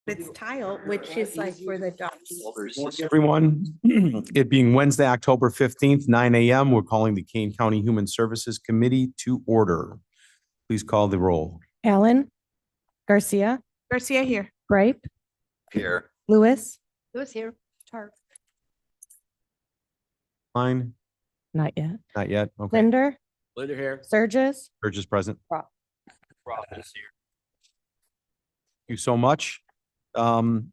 It's tile, which is like for the dogs. Morning, everyone. It being Wednesday, October 15th, 9 a.m., we're calling the Kane County Human Services Committee to order. Please call the roll. Allen, Garcia, Garcia here. Gripe, Here. Lewis, Who's here? Tar. Fine. not yet. Not yet. Okay. Linder, Linder here. Sturgis, Burgess present. Rob. Rob is here. Thank you so much. You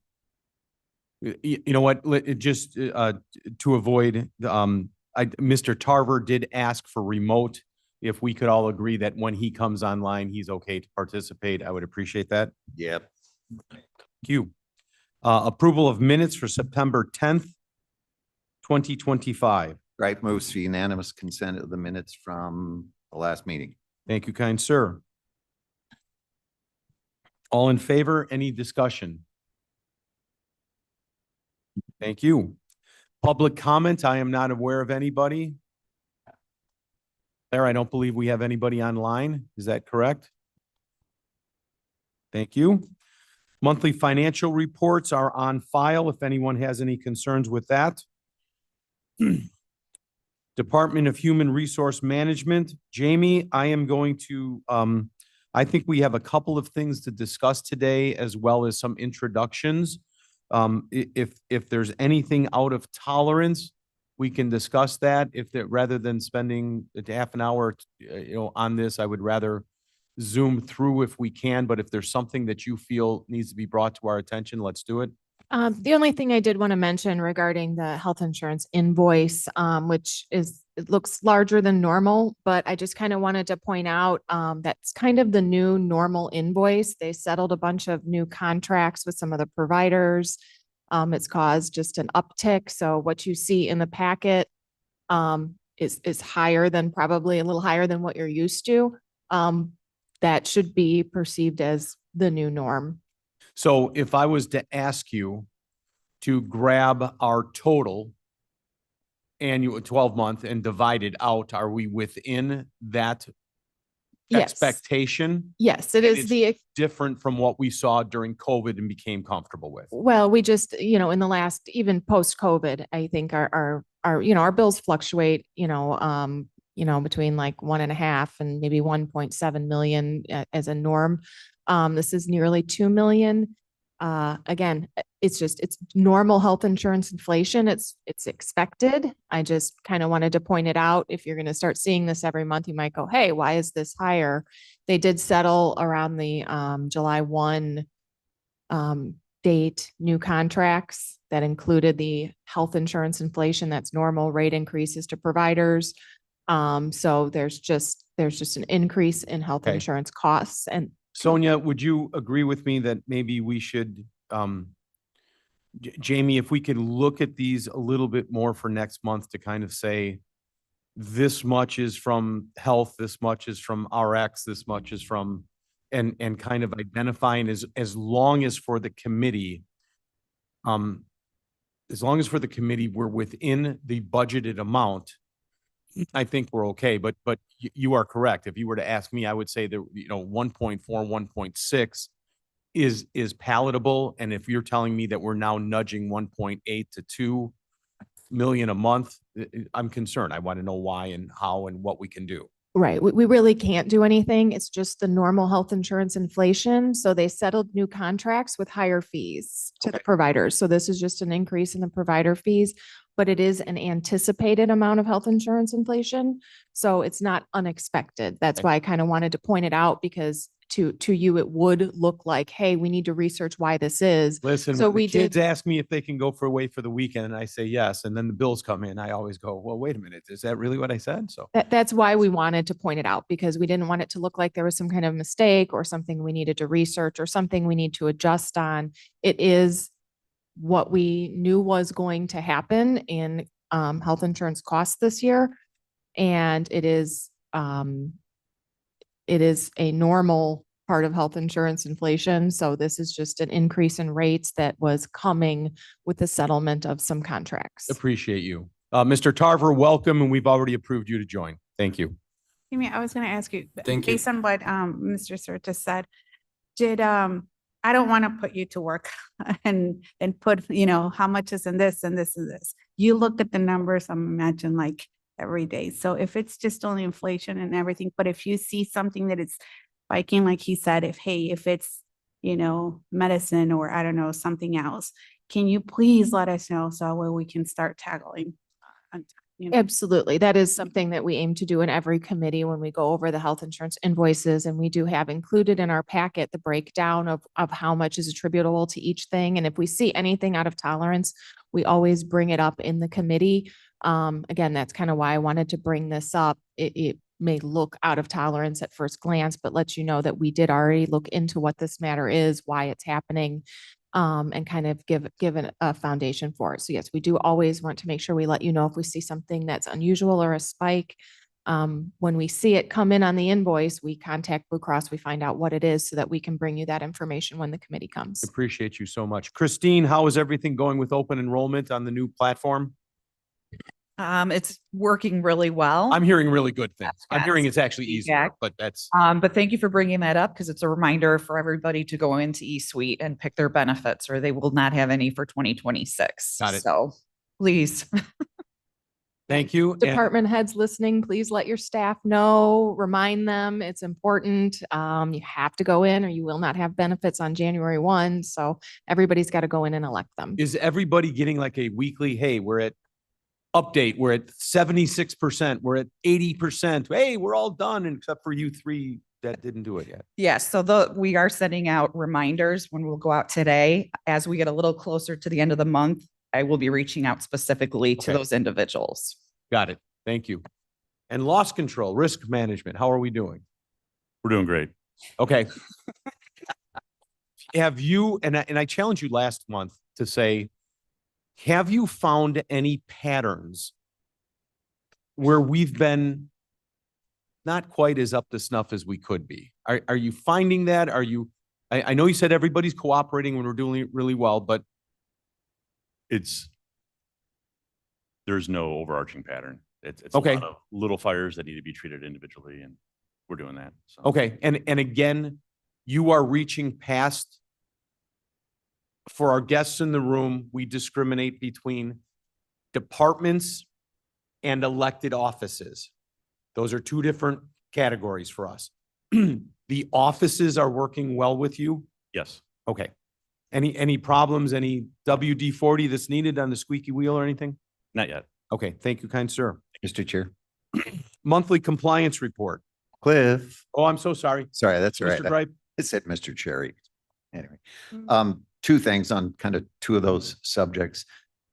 know what, just to avoid, Mr. Tarver did ask for remote. If we could all agree that when he comes online, he's okay to participate, I would appreciate that. Yep. Thank you. Approval of minutes for September 10th, 2025. Gripe moves for unanimous consent of the minutes from the last meeting. Thank you, kind sir. All in favor? Any discussion? Thank you. Public comment. I am not aware of anybody. There, I don't believe we have anybody online. Is that correct? Thank you. Monthly financial reports are on file if anyone has any concerns with that. Department of Human Resource Management. Jamie, I am going to, I think we have a couple of things to discuss today as well as some introductions. If there's anything out of tolerance, we can discuss that. Rather than spending half an hour, on this, I would rather zoom through if we can, but if there's something that you feel needs to be brought to our attention, let's do it. The only thing I did want to mention regarding the health insurance invoice, which it looks larger than normal, but I just kind of wanted to point out that's kind of the new normal invoice. They settled a bunch of new contracts with some of the providers. It's caused just an uptick. So what you see in the packet is higher than probably a little higher than what you're used to. That should be perceived as the new norm. So if I was to ask you to grab our total annual 12-month and divide it out, are we within that Yes. expectation? Yes, it And is it's different from what we saw during COVID and became comfortable with. well, we just, in the last, even post-COVID, I think our bills fluctuate, between like 1.5 and maybe 1.7 million as a norm. This is nearly 2 million. Again, it's normal health insurance inflation. It's expected. I just kind of wanted to point it out. If you're going to start seeing this every month, you might go, hey, why is this higher? They did settle around the July 1 date, new contracts that included the health insurance inflation. That's normal rate increases to providers. So there's just an increase in health Okay. insurance costs. And Sonia, would you agree with me that maybe we should, Jamie, if we could look at these a little bit more for next month to kind of say, this much is from health, this much is from RX, this much is from, and kind of identifying as long as for the committee, we're within the budgeted amount, I think we're okay, but you are correct. If you were to ask me, I would say that, 1.4, 1.6 is palatable. And if you're telling me that we're now nudging 1.8 to 2 million a month, I'm concerned. I want to know why and how and what we can do. right, we really can't do anything. It's just the normal health insurance inflation. So they settled new contracts with higher fees to the Okay. providers. So this is just an increase in the provider fees, but it is an anticipated amount of health insurance inflation. So it's not unexpected. That's Okay. why I kind of wanted to point it out, because to you, it would look like, hey, we need to research why this is. Listen, So when the we kids did- ask me if they can go away for the weekend and I say yes, and then the bills come in, I always go, well, wait a minute, is that really what I said? So. That's why we wanted to point it out, because we didn't want it to look like there was some kind of mistake or something we needed to research or something we need to adjust on. It is what we knew was going to happen in health insurance costs this year. And it is a normal part of health insurance inflation. So this is just an increase in rates that was coming with the settlement of some contracts. Appreciate you. Mr. Tarver, welcome, and we've already approved you to join. Thank you. Amy, I was going to ask you, Thank you. based on what Mr. Sir just said, did I don't want to put you to work and put, you know, how much is in this and this and this. You look at the numbers, I'm imagine like every day. So if it's just only inflation and everything, but if you see something that it's spiking, like he said, if it's, you know, medicine or I don't know, something else, can you please let us know so where we can start tackling? You know? Absolutely. That is something that we aim to do in every committee when we go over the health insurance invoices. And we do have included in our packet the breakdown of how much is attributable to each thing. And if we see anything out of tolerance, we always bring it up in the committee. Again, that's kind of why I wanted to bring this up. It may look out of tolerance at first glance, but lets you know that we did already look into what this matter is, why it's happening, and kind of give a foundation for it. So yes, we do always want to make sure we let you know if we see something that's unusual or a spike. When we see it come in on the invoice, we contact Blue Cross, we find out what it is so that we can bring you that information when the committee comes. Appreciate you so much. Christine, how is everything going with open enrollment on the new platform? It's working really well. I'm hearing really good things. I'm Yes. hearing it's actually easier, Feedback. but that's, But thank you for bringing that up because it's a reminder for everybody to go into eSuite and pick their benefits or they will not have any for 2026. Got it. So please. thank you. And- Department heads listening, please let your staff know, remind them it's important. You have to go in or you will not have benefits on January 1. So everybody's got to go in and elect them. Is everybody getting like a weekly, hey, we're at update, we're at 76%, we're at 80%. Hey, we're all done except for you three that didn't do it yet. Yes. So we are sending out reminders when we'll go out today. As we get a little closer to the end of the month, I will be reaching out specifically to Okay. those individuals. Got it. Thank you. And loss control, risk management, how are we doing? We're doing great. Okay. Have you, and I challenged you last month to say, have you found any patterns where we've been not quite as up to snuff as we could be? Are you finding that? Are you, I know you said everybody's cooperating when we're doing really well, but There's no overarching pattern. It's Okay. a lot of little fires that need to be treated individually, and we're doing that. So. okay. And again, you are reaching past. For our guests in the room, we discriminate between departments and elected offices. Those are two different categories for us. The offices are working well with you? Yes. Okay. Any problems, any WD-40 that's needed on the squeaky wheel or anything? Not yet. Okay, thank you, kind sir. Mr. Chair. Monthly compliance report. Cliff. Oh, I'm so sorry. Sorry, that's all right. Mr. Gripe. I said Mr. Cherry. Anyway, Mm. two things on kind of two of those subjects.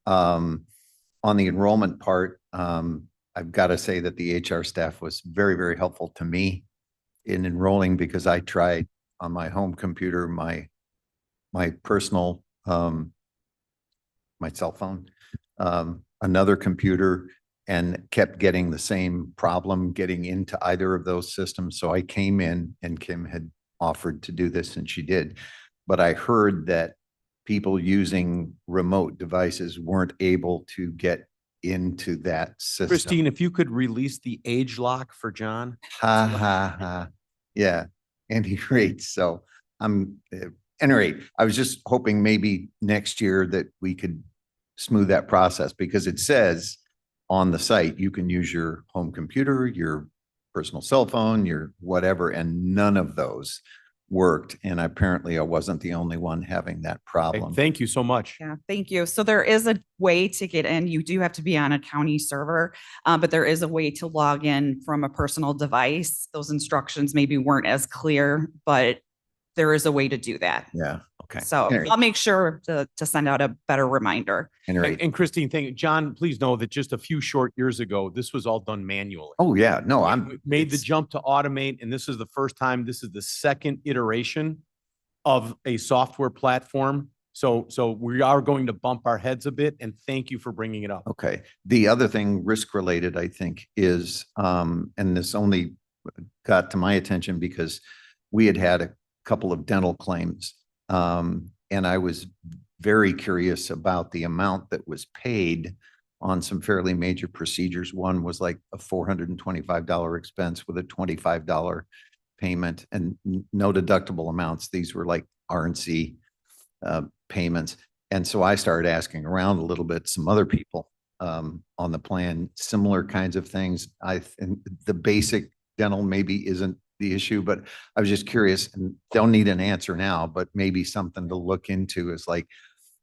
On the enrollment part, I've got to say that the HR staff was very, very helpful to me in enrolling because I tried on my home computer, my personal, my cell phone, another computer, and kept getting the same problem getting into either of those systems. So I came in and Kim had offered to do this and she did. But I heard that people using remote devices weren't able to get into that system. Christine, if you could release the age lock for John. Ha, ha, ha. Yeah, any rate, so at any rate, I was just hoping maybe next year that we could smooth that process because it says on the site, you can use your home computer, your personal cell phone, your whatever, and none of those worked. And apparently I wasn't the only one having that Okay, problem. thank you so much. Yeah, thank you. So there is a way to get in. You do have to be on a county server, but there is a way to log in from a personal device. Those instructions maybe weren't as clear, but there is a way to do that. Yeah, okay. So Anyway, I'll make sure to send out a better reminder. any rate. And Christine, thank you. John, please know that just a few short years ago, this was all done manually. Oh, yeah, no, We I'm. made the it's- jump to automate, and this is the first time, this is the second iteration of a software platform. So we are going to bump our heads a bit, and thank you for bringing it up. Okay. The other thing risk related, I think, is, and this only got to my attention because we had a couple of dental claims. And I was very curious about the amount that was paid on some fairly major procedures. One was like a $425 expense with a $25 payment and no deductible amounts. These were like RNC payments. And so I started asking around a little bit, some other people on the plan, similar kinds of things. And the basic dental maybe isn't the issue, but I was just curious, and don't need an answer now, but maybe something to look into is like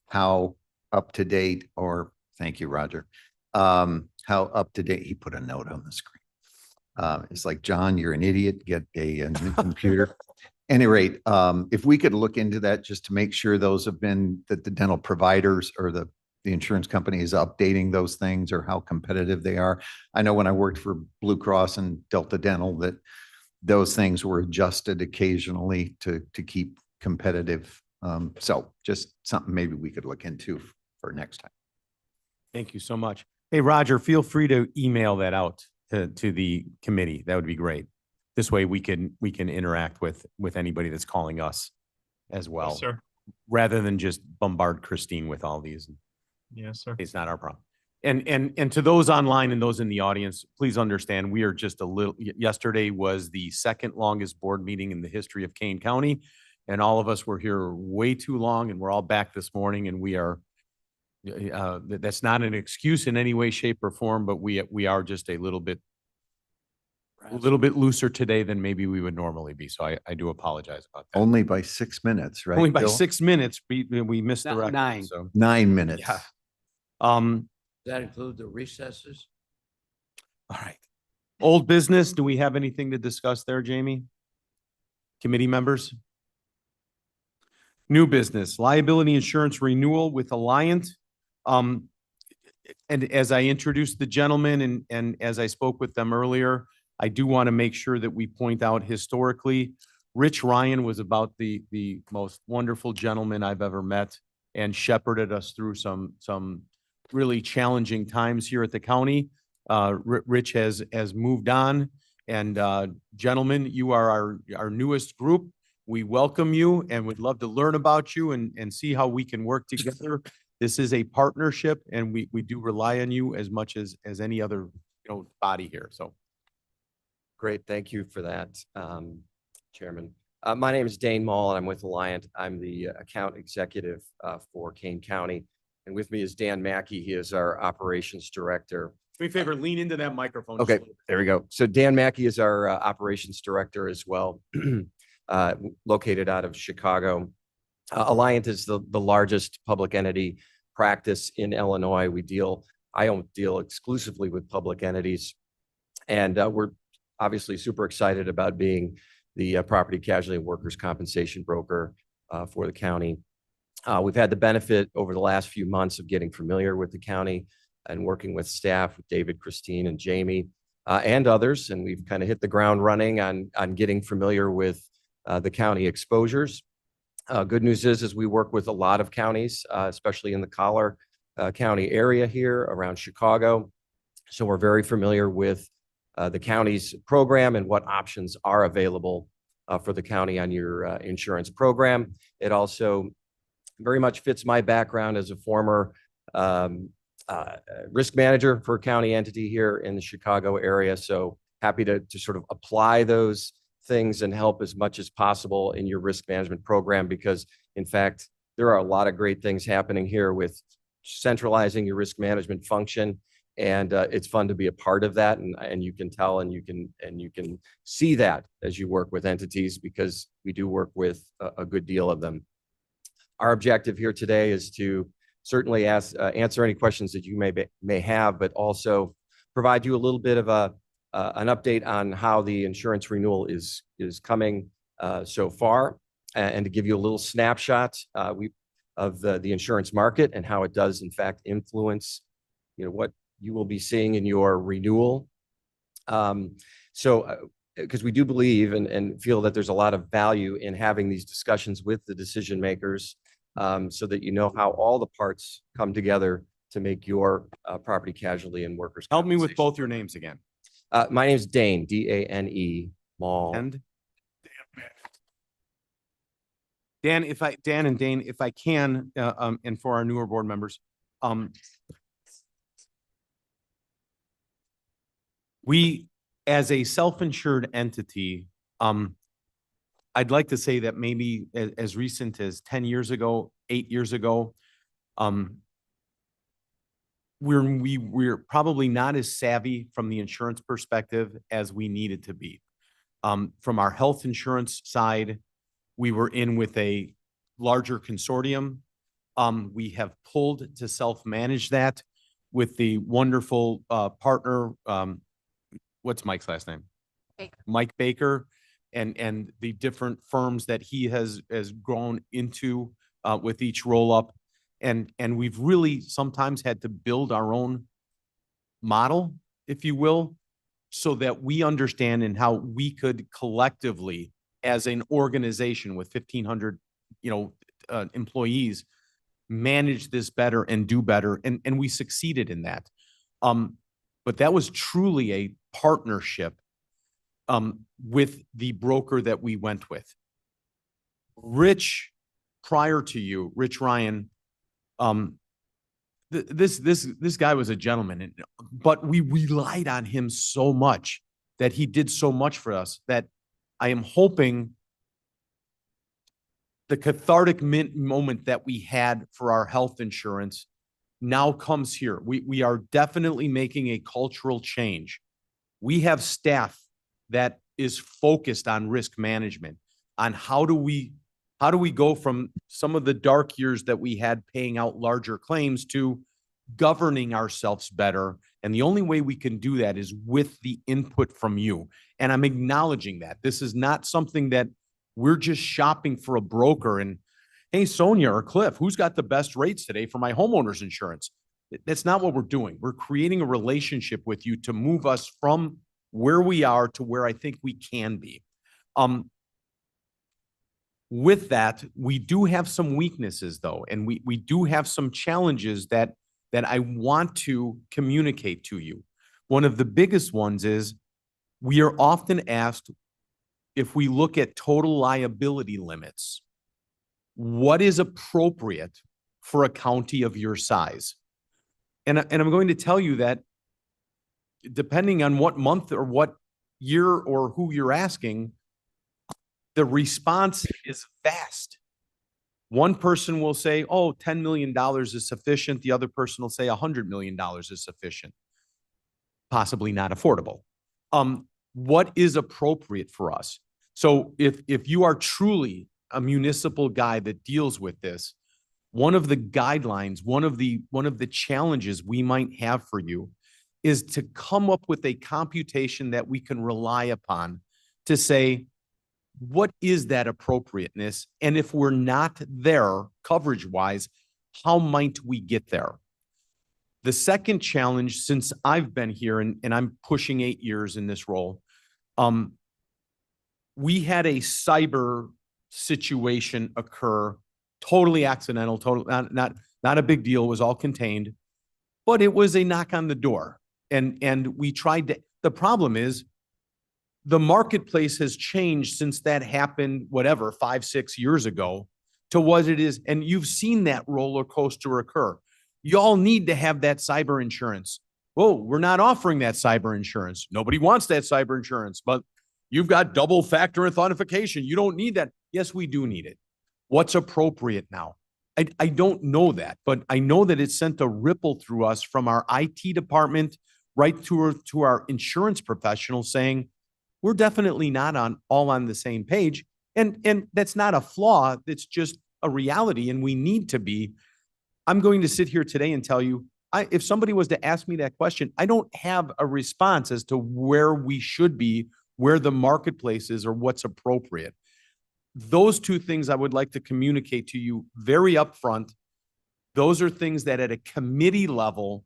how up to date, or thank you, Roger. How up to date, he put a note on the screen. It's like, John, you're an idiot, get a new computer. Any rate, if we could look into that just to make sure those have been, that the dental providers or the insurance company is updating those things, or how competitive they are. I know when I worked for Blue Cross and Delta Dental that those things were adjusted occasionally to keep competitive. So just something maybe we could look into for next time. Thank you so much. Hey, Roger, feel free to email that out to the committee. That would be great. This way we can interact with anybody that's calling us as well. Yes, sir. Rather than just bombard Christine with all these. Yes, sir. It's not our problem. And to those online and those in the audience, please understand, we are just a little, yesterday was the second longest board meeting in the history of Kane County. And all of us were here way too long, and we're all back this morning, and we are, that's not an excuse in any way, shape or form, but we are just a little bit looser today than maybe we would normally be. So I do apologize about that. Only by 6 minutes, right? Only by Bill? 6 minutes, we missed the record. 9. So, 9 minutes. yeah. Does that include the recesses? All right. Old business, do we have anything to discuss there, Jamie? Committee members? New business, liability insurance renewal with Alliant. And as I introduced the gentleman and as I spoke with them earlier, I do want to make sure that we point out historically, Rich Ryan was about the most wonderful gentleman I've ever met and shepherded us through some really challenging times here at the county. Rich has moved on, and gentlemen, you are our newest group. We welcome you and would love to learn about you and see how we can work together. This is a partnership, and we do rely on you as much as any other, body here. So. Great, thank you for that, Chairman. My name is Dane Mall, and I'm with Alliant. I'm the account executive for Kane County. And with me is Dan Mackey. He is our operations director. Do me a favor, lean into that microphone. just a Okay, little bit. there we go. So Dan Mackey is our operations director as well, located out of Chicago. Alliant is the largest public entity practice in Illinois. I don't deal exclusively with public entities, and we're obviously super excited about being the property casualty and workers' compensation broker for the county. We've had the benefit over the last few months of getting familiar with the county and working with staff, with David, Christine, and Jamie, and others. And we've kind of hit the ground running on getting familiar with the county exposures. Good news is we work with a lot of counties, especially in the Collar County area here around Chicago. So we're very familiar with the county's program and what options are available for the county on your insurance program. It also very much fits my background as a former risk manager for a county entity here in the Chicago area. So happy to sort of apply those things and help as much as possible in your risk management program, because in fact, there are a lot of great things happening here with centralizing your risk management function. And it's fun to be a part of that. And you can tell and you can see that as you work with entities, because we do work with a good deal of them. Our objective here today is to certainly answer any questions that you may have, but also provide you a little bit of an update on how the insurance renewal is coming so far, and to give you a little snapshot of the insurance market and how it does in fact influence what you will be seeing in your renewal. Because we do believe and feel that there's a lot of value in having these discussions with the decision makers, so that you know how all the parts come together to make your property casualty and workers' Help me with compensation. both your names again. My name is Dane, D-A-N-E, Mall. And Dan, if I can, and for our newer board members, we, as a self-insured entity, I'd like to say that maybe as recent as 10 years ago, 8 years ago, we're probably not as savvy from the insurance perspective as we needed to be. From our health insurance side, we were in with a larger consortium. We have pulled to self-manage that with the wonderful partner, what's Mike's last name? Baker. Mike Baker, and the different firms that he has grown into with each roll-up. And we've really sometimes had to build our own model, if you will, so that we understand and how we could collectively, as an organization with 1,500, employees, manage this better and do better. And we succeeded in that. But that was truly a partnership with the broker that we went with. Rich, prior to you, Rich Ryan, this guy was a gentleman, but we relied on him so much that he did so much for us that I am hoping the cathartic moment that we had for our health insurance now comes here. We are definitely making a cultural change. We have staff that is focused on risk management, on how do we go from some of the dark years that we had paying out larger claims to governing ourselves better. And the only way we can do that is with the input from you. And I'm acknowledging that. This is not something that we're just shopping for a broker and, hey, Sonia or Cliff, who's got the best rates today for my homeowner's insurance? That's not what we're doing. We're creating a relationship with you to move us from where we are to where I think we can be. With that, we do have some weaknesses though, and we do have some challenges that I want to communicate to you. One of the biggest ones is we are often asked, if we look at total liability limits, what is appropriate for a county of your size? And I'm going to tell you that depending on what month or what year or who you're asking, the response is vast. One person will say, oh, $10 million is sufficient. The other person will say $100 million is sufficient. Possibly not affordable. What is appropriate for us? So if you are truly a municipal guy that deals with this, one of the guidelines, one of the challenges we might have for you is to come up with a computation that we can rely upon to say, what is that appropriateness? And if we're not there coverage-wise, how might we get there? The second challenge, since I've been here and I'm pushing 8 years in this role, we had a cyber situation occur, totally accidental, not a big deal, was all contained, but it was a knock on the door. And we tried to, the problem is the marketplace has changed since that happened, whatever, 5-6 years ago to what it is. And you've seen that roller coaster occur. Y'all need to have that cyber insurance. Whoa, we're not offering that cyber insurance. Nobody wants that cyber insurance, but you've got double factor authentication. You don't need that. Yes, we do need it. What's appropriate now? I don't know that, but I know that it sent a ripple through us from our IT department right to our insurance professionals saying, we're definitely not all on the same page. And that's not a flaw. That's just a reality. And we need to be. I'm going to sit here today and tell you, if somebody was to ask me that question, I don't have a response as to where we should be, where the marketplace is, or what's appropriate. Those two things I would like to communicate to you very upfront. Those are things that at a committee level,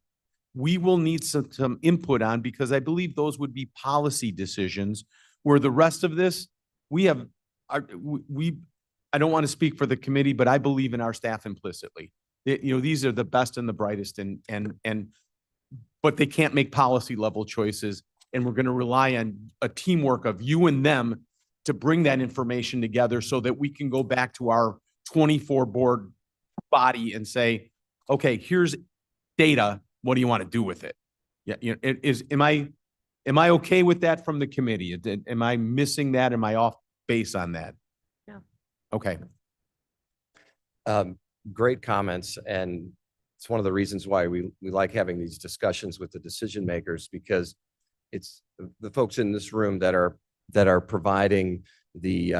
we will need some input on, because I believe those would be policy decisions where the rest of this, I don't want to speak for the committee, but I believe in our staff implicitly. These are the best and the brightest but they can't make policy level choices. And we're going to rely on a teamwork of you and them to bring that information together so that we can go back to our 24 board body and say, okay, here's data. What do you want to do with it? Yeah. Am I okay with that from the committee? Am I missing that? Am I off base on that? Okay. Great comments, and it's one of the reasons why we like having these discussions with the decision makers, because it's the folks in this room that are providing the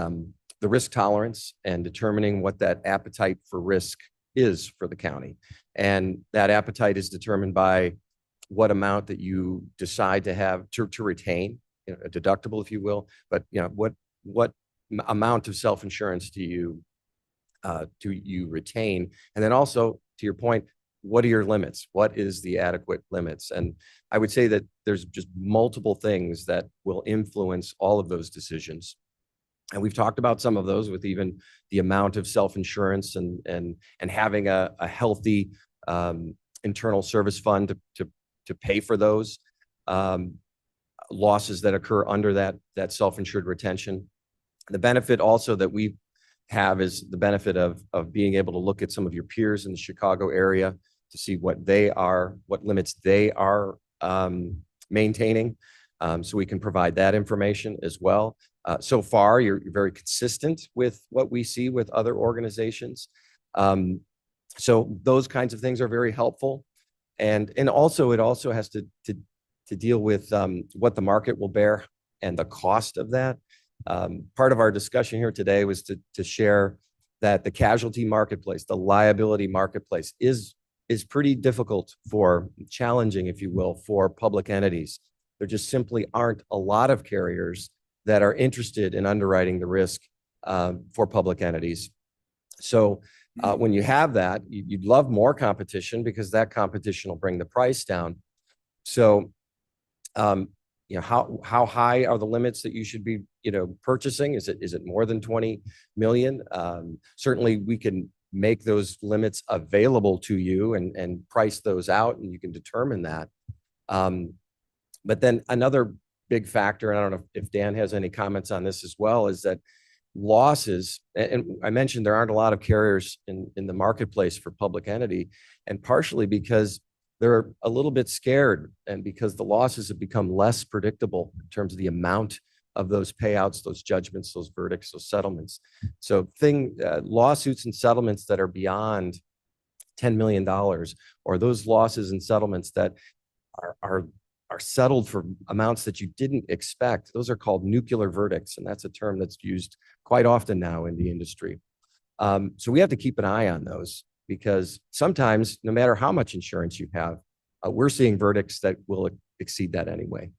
risk tolerance and determining what that appetite for risk is for the county. And that appetite is determined by what amount that you decide to have to retain, a deductible, if you will, but what amount of self-insurance do you retain? And then also, to your point, what are your limits? What is the adequate limits? And I would say that there's just multiple things that will influence all of those decisions. And we've talked about some of those, with even the amount of self-insurance and having a healthy internal service fund to pay for those losses that occur under that self-insured retention. The benefit also that we have is the benefit of being able to look at some of your peers in the Chicago area to see what limits they are maintaining. So we can provide that information as well. So far, you're very consistent with what we see with other organizations. So those kinds of things are very helpful. And also, it also has to deal with what the market will bear and the cost of that. Part of our discussion here today was to share that the casualty marketplace, the liability marketplace is pretty difficult, challenging, if you will, for public entities. There just simply aren't a lot of carriers that are interested in underwriting the risk for public entities. So when you have that, you'd love more competition, because that competition will bring the price down. So how high are the limits that you should be purchasing? Is it more than 20 million? Certainly we can make those limits available to you and price those out, and you can determine that. But then another big factor, and I don't know if Dan has any comments on this as well, is that losses, and I mentioned there aren't a lot of carriers in the marketplace for public entity, and partially because they're a little bit scared, and because the losses have become less predictable in terms of the amount of those payouts, those judgments, those verdicts, those settlements. So lawsuits and settlements that are beyond $10 million, or those losses and settlements that are settled for amounts that you didn't expect, those are called nuclear verdicts. And that's a term that's used quite often now in the industry. So we have to keep an eye on those, because sometimes, no matter how much insurance you have, we're seeing verdicts that will exceed that anyway.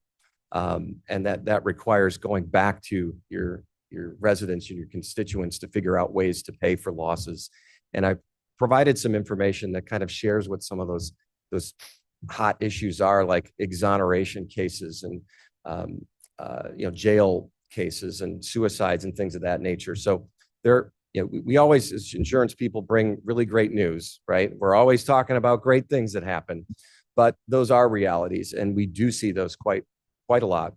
And that requires going back to your residents and your constituents to figure out ways to pay for losses. And I provided some information that kind of shares what some of those hot issues are, like exoneration cases and jail cases and suicides and things of that nature. So we always, as insurance people, bring really great news, right? We're always talking about great things that happen, but those are realities, and we do see those quite a lot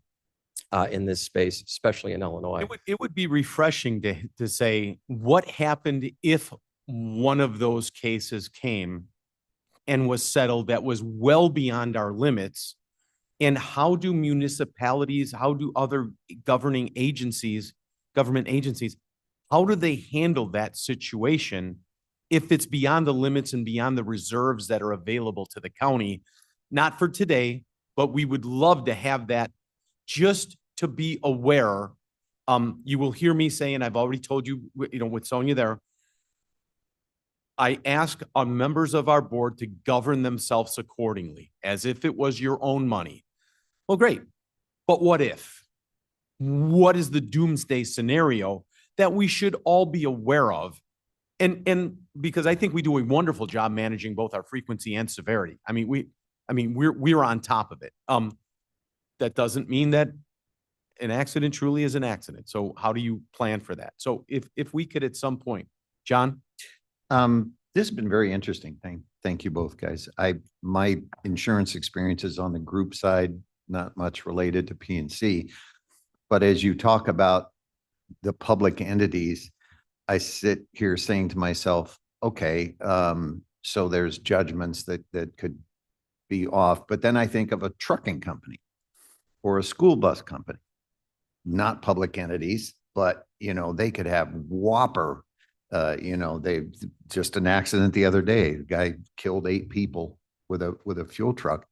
in this space, especially in Illinois. It would be refreshing to say, what happened if one of those cases came and was settled that was well beyond our limits? And how do municipalities, how do other government agencies, how do they handle that situation if it's beyond the limits and beyond the reserves that are available to the county? Not for today, but we would love to have that, just to be aware. You will hear me say, and I've already told you, with Sonia there, I ask members of our board to govern themselves accordingly, as if it was your own money. Well, great. But what if? What is the doomsday scenario that we should all be aware of? And because I think we do a wonderful job managing both our frequency and severity. We're on top of it. That doesn't mean that an accident truly is an accident. So how do you plan for that? So if we could at some point, John? This has been very interesting. Thank you both, guys. My insurance experience is on the group side, not much related to P&C. But as you talk about the public entities, I sit here saying to myself, okay, so there's judgments that could be off. But then I think of a trucking company or a school bus company, not public entities, but they could have whopper They, just an accident the other day, the guy killed 8 people with a fuel truck.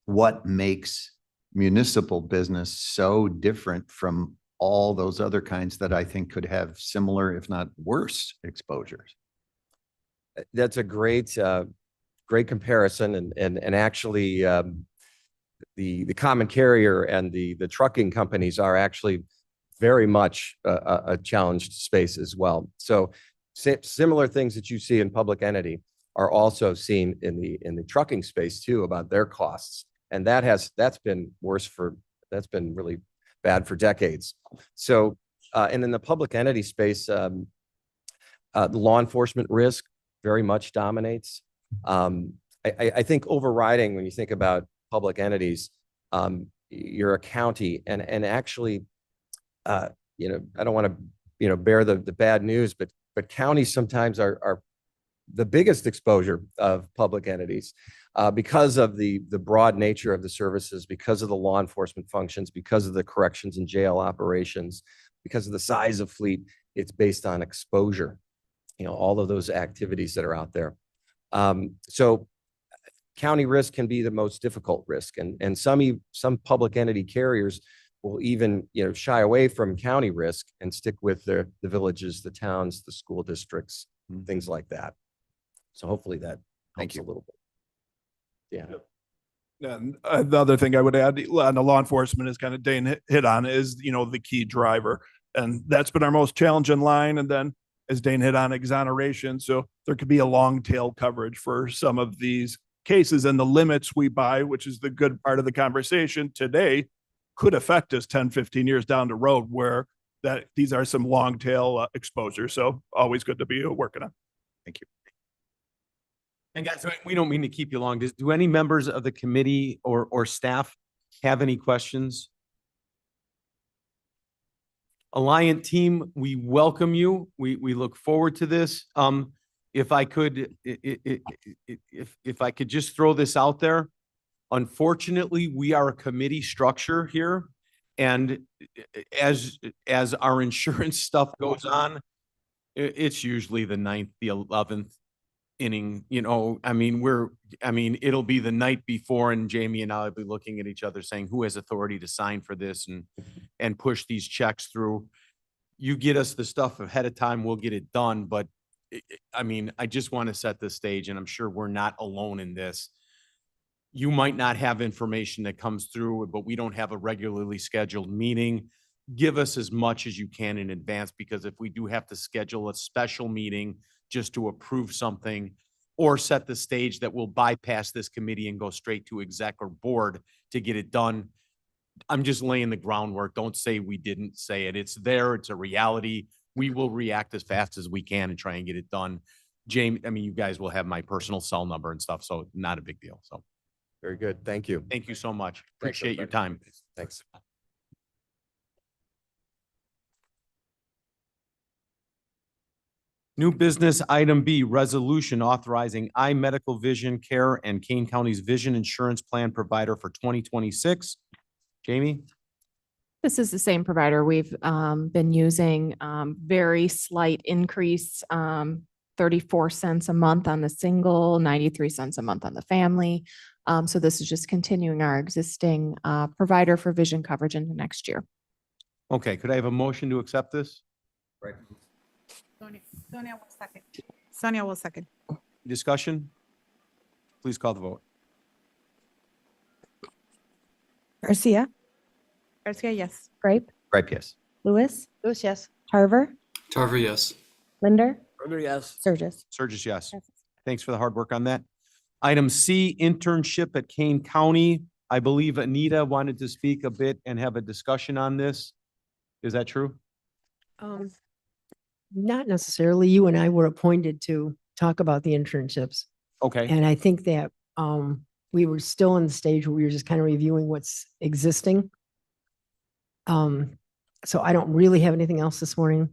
What makes municipal business so different from all those other kinds that I think could have similar, if not worse, exposures? That's a great, great comparison and actually, the common carrier and the trucking companies are actually very much a challenged space as well. So similar things that you see in public entity are also seen in the trucking space too, about their costs. And that's been that's been really bad for decades. So, and in the public entity space, the law enforcement risk very much dominates. I think overriding, when you think about public entities, you're a county and actually, I don't want to, bear the bad news, but counties sometimes are the biggest exposure of public entities because of the broad nature of the services, because of the law enforcement functions, because of the corrections and jail operations, because of the size of fleet. It's based on exposure, all of those activities that are out there. So county risk can be the most difficult risk, and some public entity carriers will even shy away from county risk and stick with the villages, the towns, the school districts, things like that. So hopefully that helps a little bit. Yeah. And the other thing I would add on the law enforcement is kind of Dane hit on is, the key driver. And that's been our most challenging line. And then as Dane hit on, exoneration. So there could be a long tail coverage for some of these cases, and the limits we buy, which is the good part of the conversation today, could affect us 10, 15 years down the road, where these are some long tail exposures. So always good to be working on. Thank you. And guys, we don't mean to keep you long. Do any members of the committee or staff have any questions? Alliant team, we welcome you. We look forward to this. If I could, if I could just throw this out there, unfortunately, we are a committee structure here. And as our insurance stuff goes on, it's usually the 9th, the 11th inning, it'll be the night before, and Jamie and I will be looking at each other saying, who has authority to sign for this and push these checks through. You get us the stuff ahead of time, we'll get it done. But I just want to set the stage, and I'm sure we're not alone in this. You might not have information that comes through, but we don't have a regularly scheduled meeting. Give us as much as you can in advance, because if we do have to schedule a special meeting just to approve something or set the stage that will bypass this committee and go straight to exec or board to get it done, I'm just laying the groundwork. Don't say we didn't say it. It's there. It's a reality. We will react as fast as we can and try and get it done. Jamie, you guys will have my personal cell number and stuff, so not a big deal. So very good. Thank you. Thank you so much. Appreciate your time. Thanks. New business item B, resolution authorizing iMedical Vision Care and Kane County's vision insurance plan provider for 2026. Jamie? This is the same provider we've been using, very slight increase, 34 cents a month on the single, 93 cents a month on the family. So this is just continuing our existing provider for vision coverage into next year. Okay, could I have a motion to accept this? Right. Sonia will second. Sonia will second. Discussion? Please call the vote. Garcia, Garcia, yes. Grape, Right, yes. Lewis, Lewis, yes. Tarver, Tarver, yes. Linder, Linder, yes. Sturgis. Surges, yes. Thanks for the hard work on that. Item C, internship at Kane County. I believe Anita wanted to speak a bit and have a discussion on this. Is that true? Not necessarily. You and I were appointed to talk about the internships. Okay, And I think that we were still in the stage where we were just kind of reviewing what's existing. So I don't really have anything else this morning.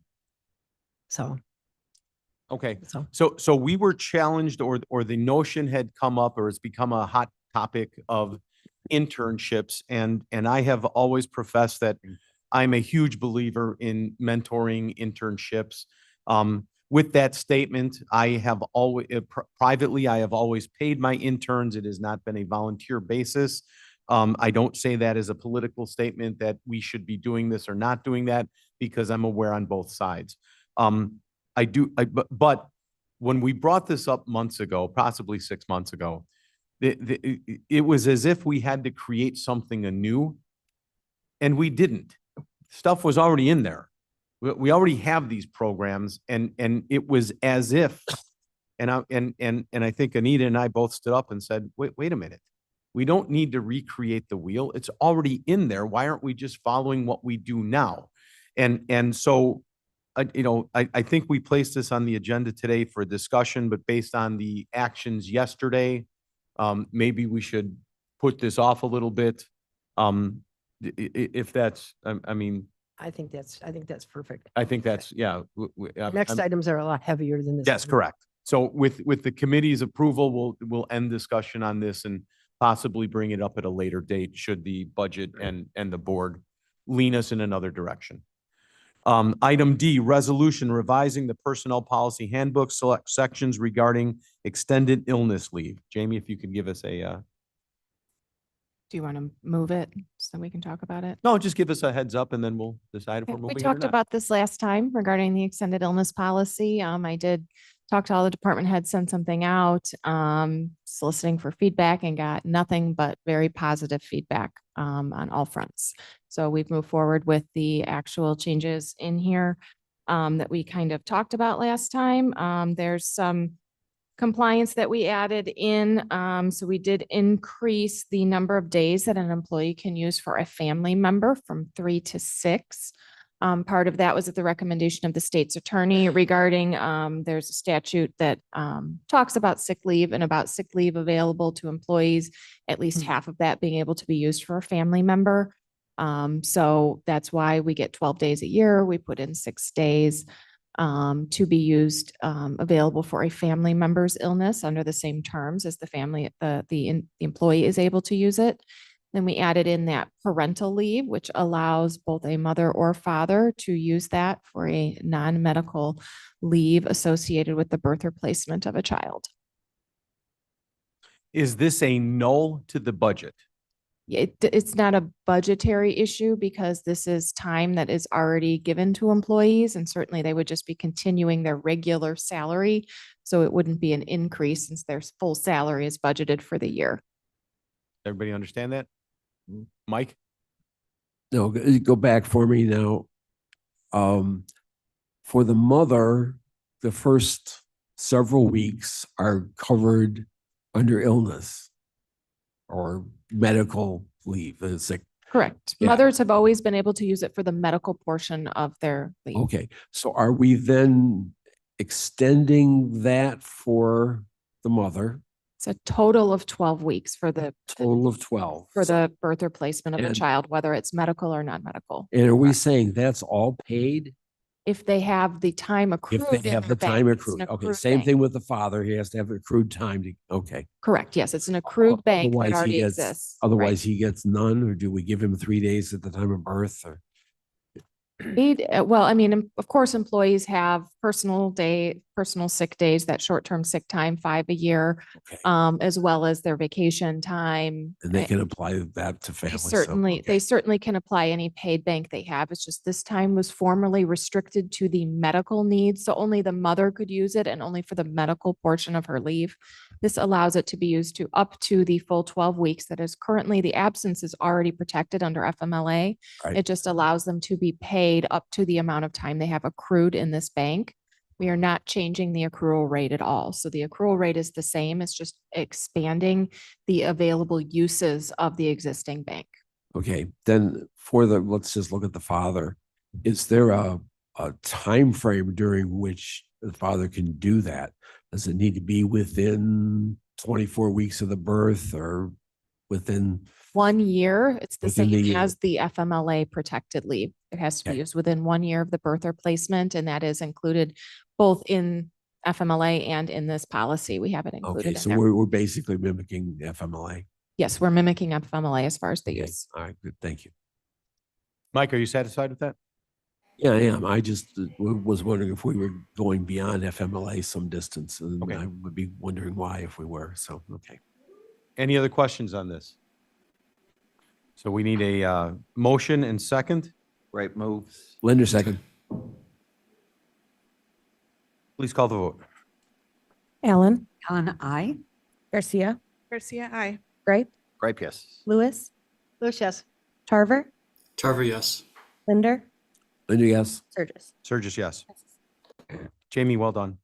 okay. So So we were challenged, or the notion had come up, or it's become a hot topic of internships. And I have always professed that I'm a huge believer in mentoring internships. With that statement, I have always, privately, I have always paid my interns. It has not been a volunteer basis. I don't say that as a political statement that we should be doing this or not doing that, because I'm aware on both sides. But when we brought this up months ago, possibly 6 months ago, it was as if we had to create something anew, and we didn't. Stuff was already in there. We already have these programs, and it was as if, and I think Anita and I both stood up and said, wait a minute. We don't need to recreate the wheel. It's already in there. Why aren't we just following what we do now? And so, I think we placed this on the agenda today for a discussion, but based on the actions yesterday, maybe we should put this off a little bit. If that's, I mean, I think that's perfect. I think that's, yeah. Next items are a lot heavier than this. Yes, one. correct. So with the committee's approval, we'll end discussion on this and possibly bring it up at a later date, should the budget and the board lean us in another direction. Item D, resolution revising the personnel policy handbook, select sections regarding extended illness leave. Jamie, if you could give us a, Do you want to move it so we can talk about it? no, just give us a heads up and then we'll decide if Okay, we're we moving it or talked not. about this last time regarding the extended illness policy. I did talk to all the department heads, send something out, soliciting for feedback, and got nothing but very positive feedback on all fronts. So we've moved forward with the actual changes in here that we kind of talked about last time. There's some compliance that we added in. So we did increase the number of days that an employee can use for a family member from 3 to 6. Part of that was at the recommendation of the state's attorney regarding, there's a statute that talks about sick leave and about sick leave available to employees, at least half of that being able to be used for a family member. So that's why we get 12 days a year. We put in 6 days to be used, available for a family member's illness under the same terms as the family, the employee is able to use it. Then we added in that parental leave, which allows both a mother or father to use that for a non-medical leave associated with the birth or placement of a child. Is this a null to the budget? It's not a budgetary issue because this is time that is already given to employees, and certainly they would just be continuing their regular salary. So it wouldn't be an increase since their full salary is budgeted for the year. Everybody understand that? Mike? No, go back for me now. For the mother, the first several weeks are covered under illness or medical leave. It's like, Correct. Yeah. Mothers have always been able to use it for the medical portion of their leave. okay, so are we then extending that for the mother, It's a total of 12 weeks for the total of 12? for the birth or placement of a And- child, whether it's medical or non-medical. And are we saying that's all paid? If they have the time accrued. If they in have their the time bank, it's an accrued? Okay, accrued same bank. thing with the father. He has to have accrued time to, okay. Correct. Yes, it's an accrued bank that Otherwise he already gets- exists. Right. Otherwise he gets none, or do we give him 3 days at the time of birth or? Well, I mean, of course, employees have personal sick days, that short-term sick time, 5 a year, Okay. as well as their vacation time. And they can apply that to They families. so, certainly, okay. they certainly can apply any paid bank they have. It's just this time was formerly restricted to the medical needs. So only the mother could use it and only for the medical portion of her leave. This allows it to be used to up to the full 12 weeks that is currently, the absence is already protected under FMLA. Right. It just allows them to be paid up to the amount of time they have accrued in this bank. We are not changing the accrual rate at all. So the accrual rate is the same. It's just expanding the available uses of the existing bank. Okay, then let's just look at the father. Is there a time frame during which the father can do that? Does it need to be within 24 weeks of the birth or within? 1 year, it's the Within the same year. as the FMLA protected leave. It has to be Okay. used within 1 year of the birth or placement, and that is included both in FMLA and in this policy. We have it included Okay, in so there. we're basically mimicking FMLA. Yes, we're mimicking FMLA as far as the Okay, use. all right, good, thank you. Mike, are you satisfied with that? Yeah, I am. I just was wondering if we were going beyond FMLA some distance, and Okay. I would be wondering why if we were. So, okay. Any other questions on this? So we need a motion and second. Right moves. Linder second. Please call the vote. Allen, Allen, I. Garcia, Garcia, I. Gripe, Gripe, yes. Lewis, Lush, yes. Tarver, Tarver, yes. Linder, Linder, yes. Surges. Surges, yes. Jamie, well done.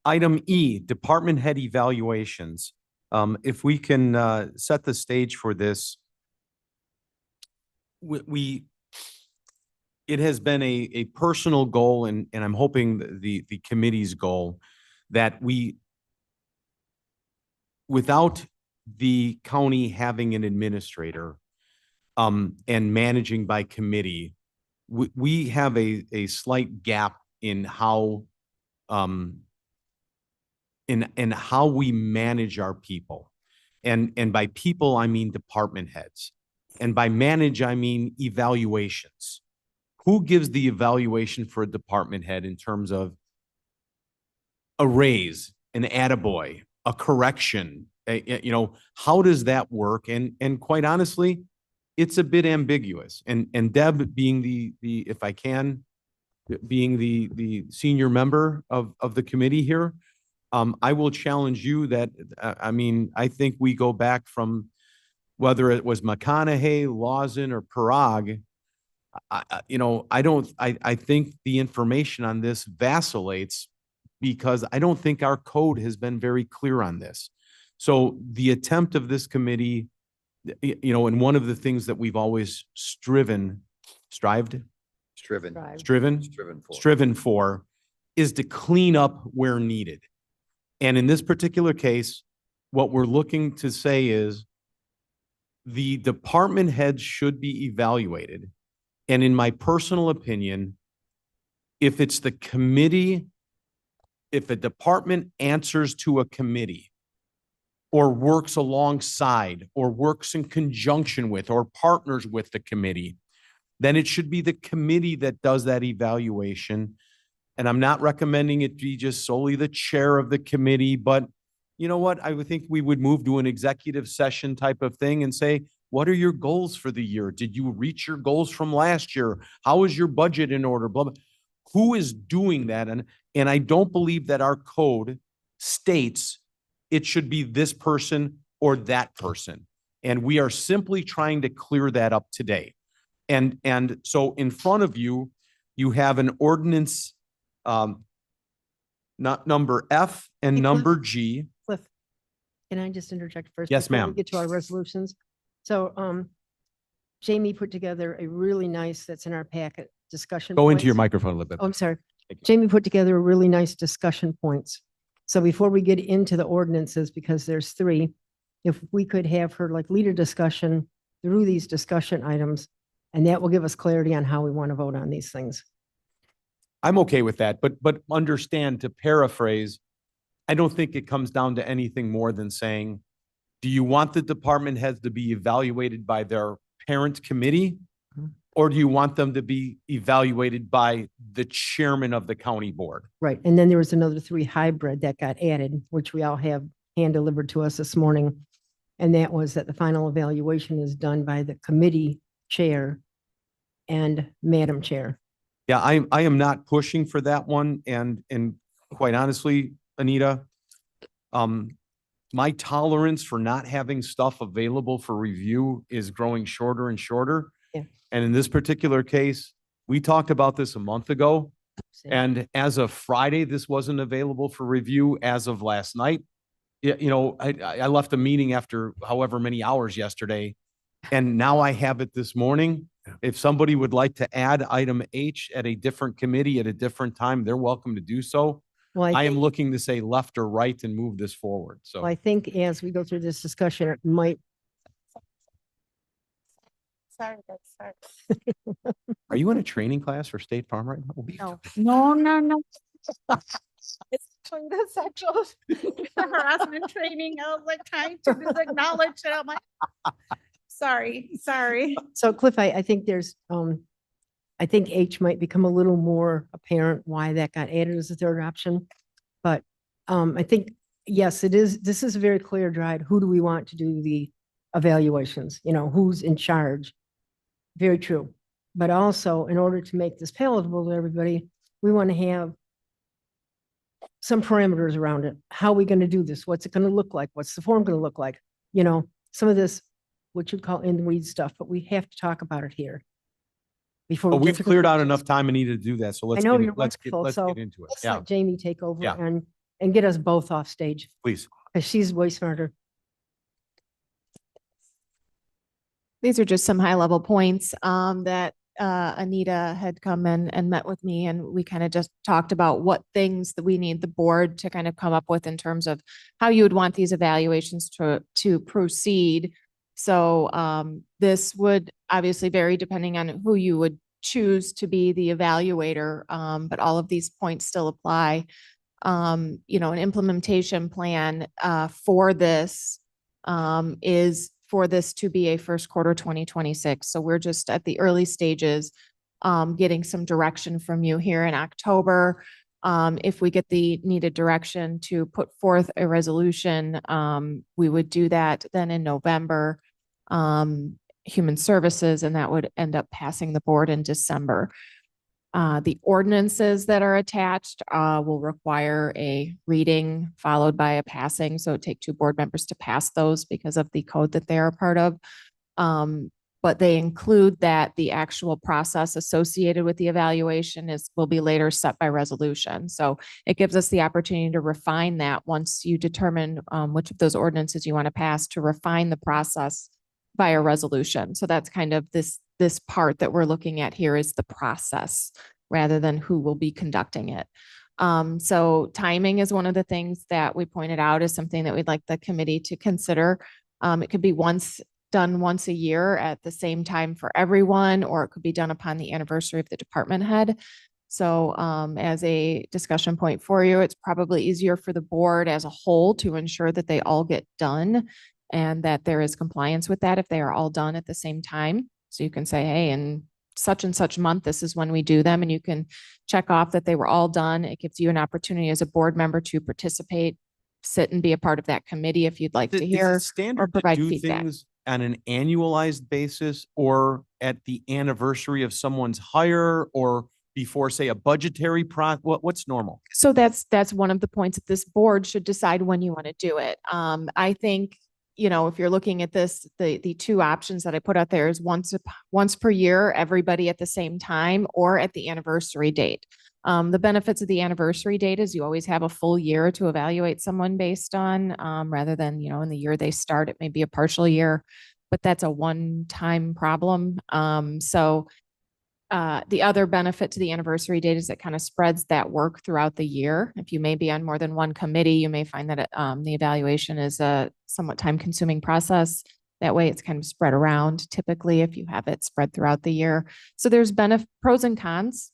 Item E, department head evaluations. If we can set the stage for this. It has been a personal goal and I'm hoping the committee's goal that without the county having an administrator and managing by committee, we have a slight gap in how in how we manage our people. And by people, I mean department heads. And by manage, I mean evaluations. Who gives the evaluation for a department head in terms of a raise, an attaboy, a correction? How does that work? And quite honestly, it's a bit ambiguous. And Deb being the if I can, being the senior member of the committee here, I will challenge you that, I think we go back from whether it was McConaughey, Lawson, or Parag. I think the information on this vacillates because I don't think our code has been very clear on this. So the attempt of this committee, and one of the things that we've always striven for is to clean up where needed. And in this particular case, what we're looking to say is the department heads should be evaluated. And in my personal opinion, if it's the committee, if a department answers to a committee or works alongside or works in conjunction with or partners with the committee, then it should be the committee that does that evaluation. And I'm not recommending it be just solely the chair of the committee, but you know what? I would think we would move to an executive session type of thing and say, what are your goals for the year? Did you reach your goals from last year? How is your budget in order? Blah, blah. Who is doing that? And I don't believe that our code states it should be this person or that person. And we are simply trying to clear that up today. And so in front of you, you have an ordinance, not number F and Hey, Cliff. number G. Cliff, can I just interject first? Yes, before we ma'am. Get to our resolutions. So, Jamie put together a really nice, that's in our packet, discussion. Go into your points. microphone a little bit. Oh, I'm sorry. Thank you. Jamie put together a really nice discussion points. So before we get into the ordinances, because there's three, if we could have her like lead a discussion through these discussion items, and that will give us clarity on how we want to vote on these things. I'm okay with that, but understand, to paraphrase, I don't think it comes down to anything more than saying, do you want the department heads to be evaluated by their parent committee? Or do you want them to be evaluated by the chairman of the county board? Right. And then there was another 3 hybrid that got added, which we all have hand delivered to us this morning. And that was that the final evaluation is done by the committee chair and Madam Chair. Yeah, I am not pushing for that one. And quite honestly, Anita, my tolerance for not having stuff available for review is growing shorter and shorter. Yeah. And in this particular case, we talked about this a month ago. Same. And as of Friday, this wasn't available for review. As of last night, I left a meeting after however many hours yesterday, and now I have it this morning. If somebody would like to add item H at a different committee at a different time, they're welcome to do so. Well, I am think- looking to say left or right and move this forward. So well, I think as we go through this discussion, it might, Sorry, that's sorry. are you in a training class for State Farm right now? No. It's actually the sexual harassment training. I was like trying to acknowledge it. I'm like, sorry. so Cliff, I think there's, I think H might become a little more apparent why that got added as a third option. But I think, yes, this is a very clear drive. Who do we want to do the evaluations? You know, who's in charge? Very true. But also, in order to make this palatable to everybody, we want to have some parameters around it. How are we going to do this? What's it going to look like? What's the form going to look like? You know, some of this, what you'd call in the weeds stuff, but we have to talk about it here. Before But we get we've to cleared out conclusions. enough time, Anita, to do that. So let's know get, you're let's wonderful, get into it. Let's Yeah, let Jamie take over Yeah. and get us both off stage, please. because she's way smarter. These are just some high level points that Anita had come in and met with me, and we kind of just talked about what things that we need the board to kind of come up with in terms of how you would want these evaluations to proceed. So this would obviously vary depending on who you would choose to be the evaluator, but all of these points still apply. You know, an implementation plan for this is for this to be a first quarter 2026. So we're just at the early stages, getting some direction from you here in October. If we get the needed direction to put forth a resolution, we would do that then in November, Human Services, and that would end up passing the board in December. The ordinances that are attached will require a reading followed by a passing. So it'd take 2 board members to pass those because of the code that they are a part of. But they include that the actual process associated with the evaluation will be later set by resolution. So it gives us the opportunity to refine that once you determine which of those ordinances you want to pass, to refine the process via resolution. So that's kind of this part that we're looking at here is the process rather than who will be conducting it. So timing is one of the things that we pointed out as something that we'd like the committee to consider. It could be done once a year at the same time for everyone, or it could be done upon the anniversary of the department head. So as a discussion point for you, it's probably easier for the board as a whole to ensure that they all get done and that there is compliance with that if they are all done at the same time. So you can say, hey, in such and such month, this is when we do them, and you can check off that they were all done. It gives you an opportunity as a board member to participate, sit and be a part of that committee if you'd like to Is it hear or standard to provide do feedback. things on an annualized basis or at the anniversary of someone's hire or before, say, a budgetary what's normal? So that's one of the points that this board should decide when you want to do it. I think, you know, if you're looking at this, the 2 options that I put out there is once per year, everybody at the same time, or at the anniversary date. The benefits of the anniversary date is you always have a full year to evaluate someone based on, rather than, you know, in the year they start, it may be a partial year, but that's a one-time problem. The other benefit to the anniversary date is it kind of spreads that work throughout the year. If you may be on more than one committee, you may find that the evaluation is a somewhat time-consuming process. That way it's kind of spread around typically if you have it spread throughout the year. So there's pros and cons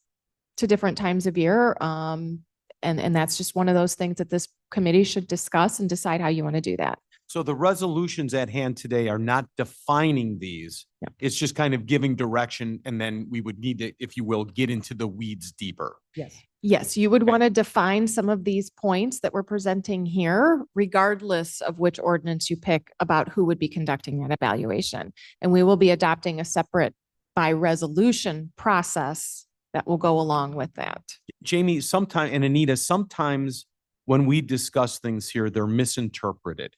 to different times of year. And that's just one of those things that this committee should discuss and decide how you want to do that. So the resolutions at hand today are not defining these. Yeah. It's just kind of giving direction, and then we would need to, if you will, get into the weeds deeper. Yes. Yes, you would want to define some of these points that we're presenting here, regardless of which ordinance you pick about who would be conducting that evaluation. And we will be adopting a separate by resolution process that will go along with that. Jamie, and Anita, sometimes when we discuss things here, they're misinterpreted.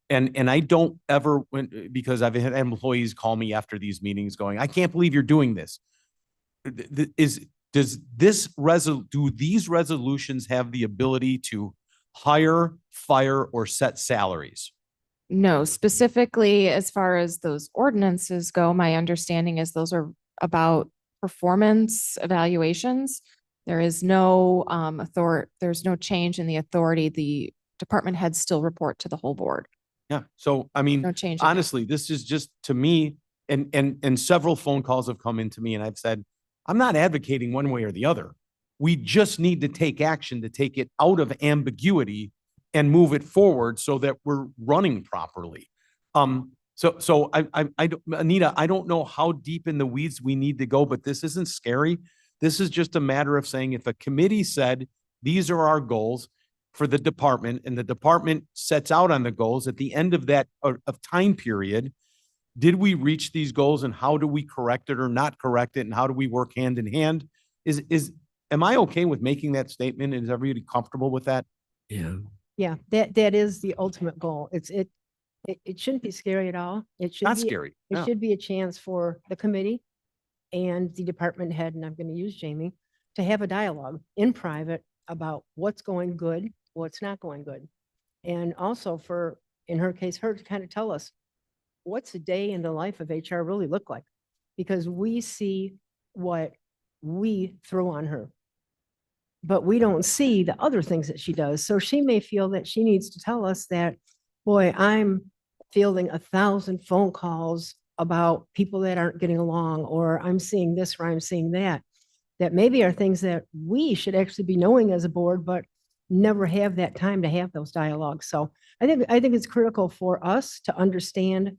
And I don't ever, because I've had employees call me after these meetings going, I can't believe you're doing this. Do these resolutions have the ability to hire, fire, or set salaries? No, specifically as far as those ordinances go, my understanding is those are about performance evaluations. There is no there's no change in the authority. The department heads still report to the whole board. Yeah. So, I mean, No change. in that. honestly, this is just to me, and several phone calls have come into me and I've said, I'm not advocating one way or the other. We just need to take action to take it out of ambiguity and move it forward so that we're running properly. So Anita, I don't know how deep in the weeds we need to go, but this isn't scary. This is just a matter of saying if a committee said, these are our goals for the department, and the department sets out on the goals at the end of that of time period, did we reach these goals and how do we correct it or not correct it? And how do we work hand in hand? Am I okay with making that statement? Is everybody comfortable with that? Yeah. Yeah, that is the ultimate goal. It shouldn't be scary at all. It should Not be, scary. it no. should be a chance for the committee and the department head, and I'm going to use Jamie, to have a dialogue in private about what's going good, what's not going good. And also for, in her case, her to kind of tell us, what's a day in the life of HR really look like? Because we see what we throw on her, but we don't see the other things that she does. So she may feel that she needs to tell us that, boy, I'm fielding 1,000 phone calls about people that aren't getting along, or I'm seeing this, or I'm seeing that, that maybe are things that we should actually be knowing as a board, but never have that time to have those dialogues. So I think it's critical for us to understand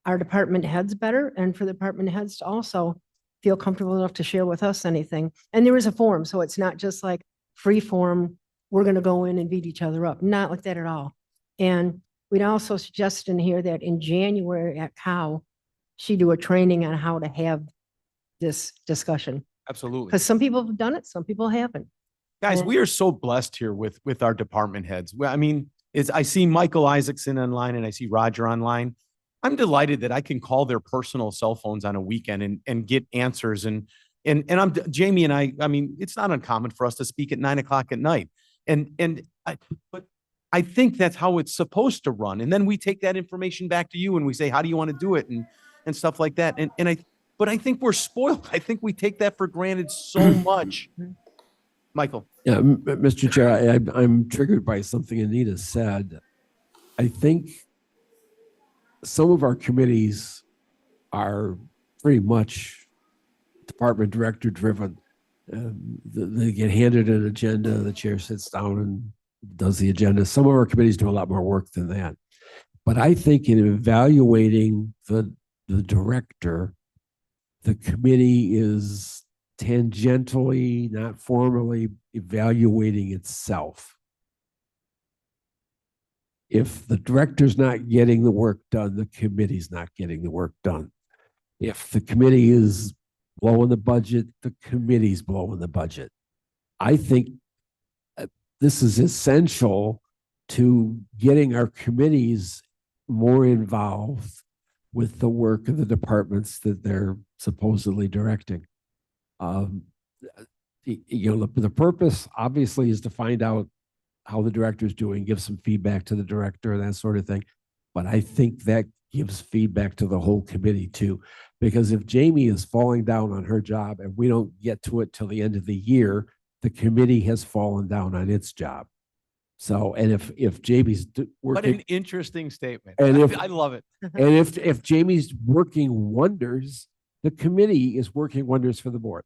our department heads better, and for the department heads to also feel comfortable enough to share with us anything. And there is a forum, so it's not just like free form, we're going to go in and beat each other up. Not like that at all. And we'd also suggest in here that in January at COW, she do a training on how to have this discussion. Absolutely. Because some people have done it, some people haven't. Guys, And- we are so blessed here with our department heads. Well, I mean, I see Michael Isaacson online and I see Roger online. I'm delighted that I can call their personal cell phones on a weekend and get answers. And Jamie and I mean, it's not uncommon for us to speak at 9 o'clock at night. But I think that's how it's supposed to run. And then we take that information back to you and we say, how do you want to do it? And stuff like that. But I think we're spoiled. I think we take that for granted so much. Michael. Yeah, Mr. Chair, I'm triggered by something Anita said. I think some of our committees are pretty much department director driven. They get handed an agenda, the chair sits down and does the agenda. Some of our committees do a lot more work than that. But I think in evaluating the director, the committee is tangentially, not formally, evaluating itself. If the director's not getting the work done, the committee's not getting the work done. If the committee is blowing the budget, the committee's blowing the budget. I think this is essential to getting our committees more involved with the work of the departments that they're supposedly directing. The purpose obviously is to find out how the director's doing, give some feedback to the director, that sort of thing. But I think that gives feedback to the whole committee too, because if Jamie is falling down on her job and we don't get to it till the end of the year, the committee has fallen down on its job. So, and if Jamie's What an working, interesting statement. And I love it. and if Jamie's working wonders, the committee is working wonders for the board.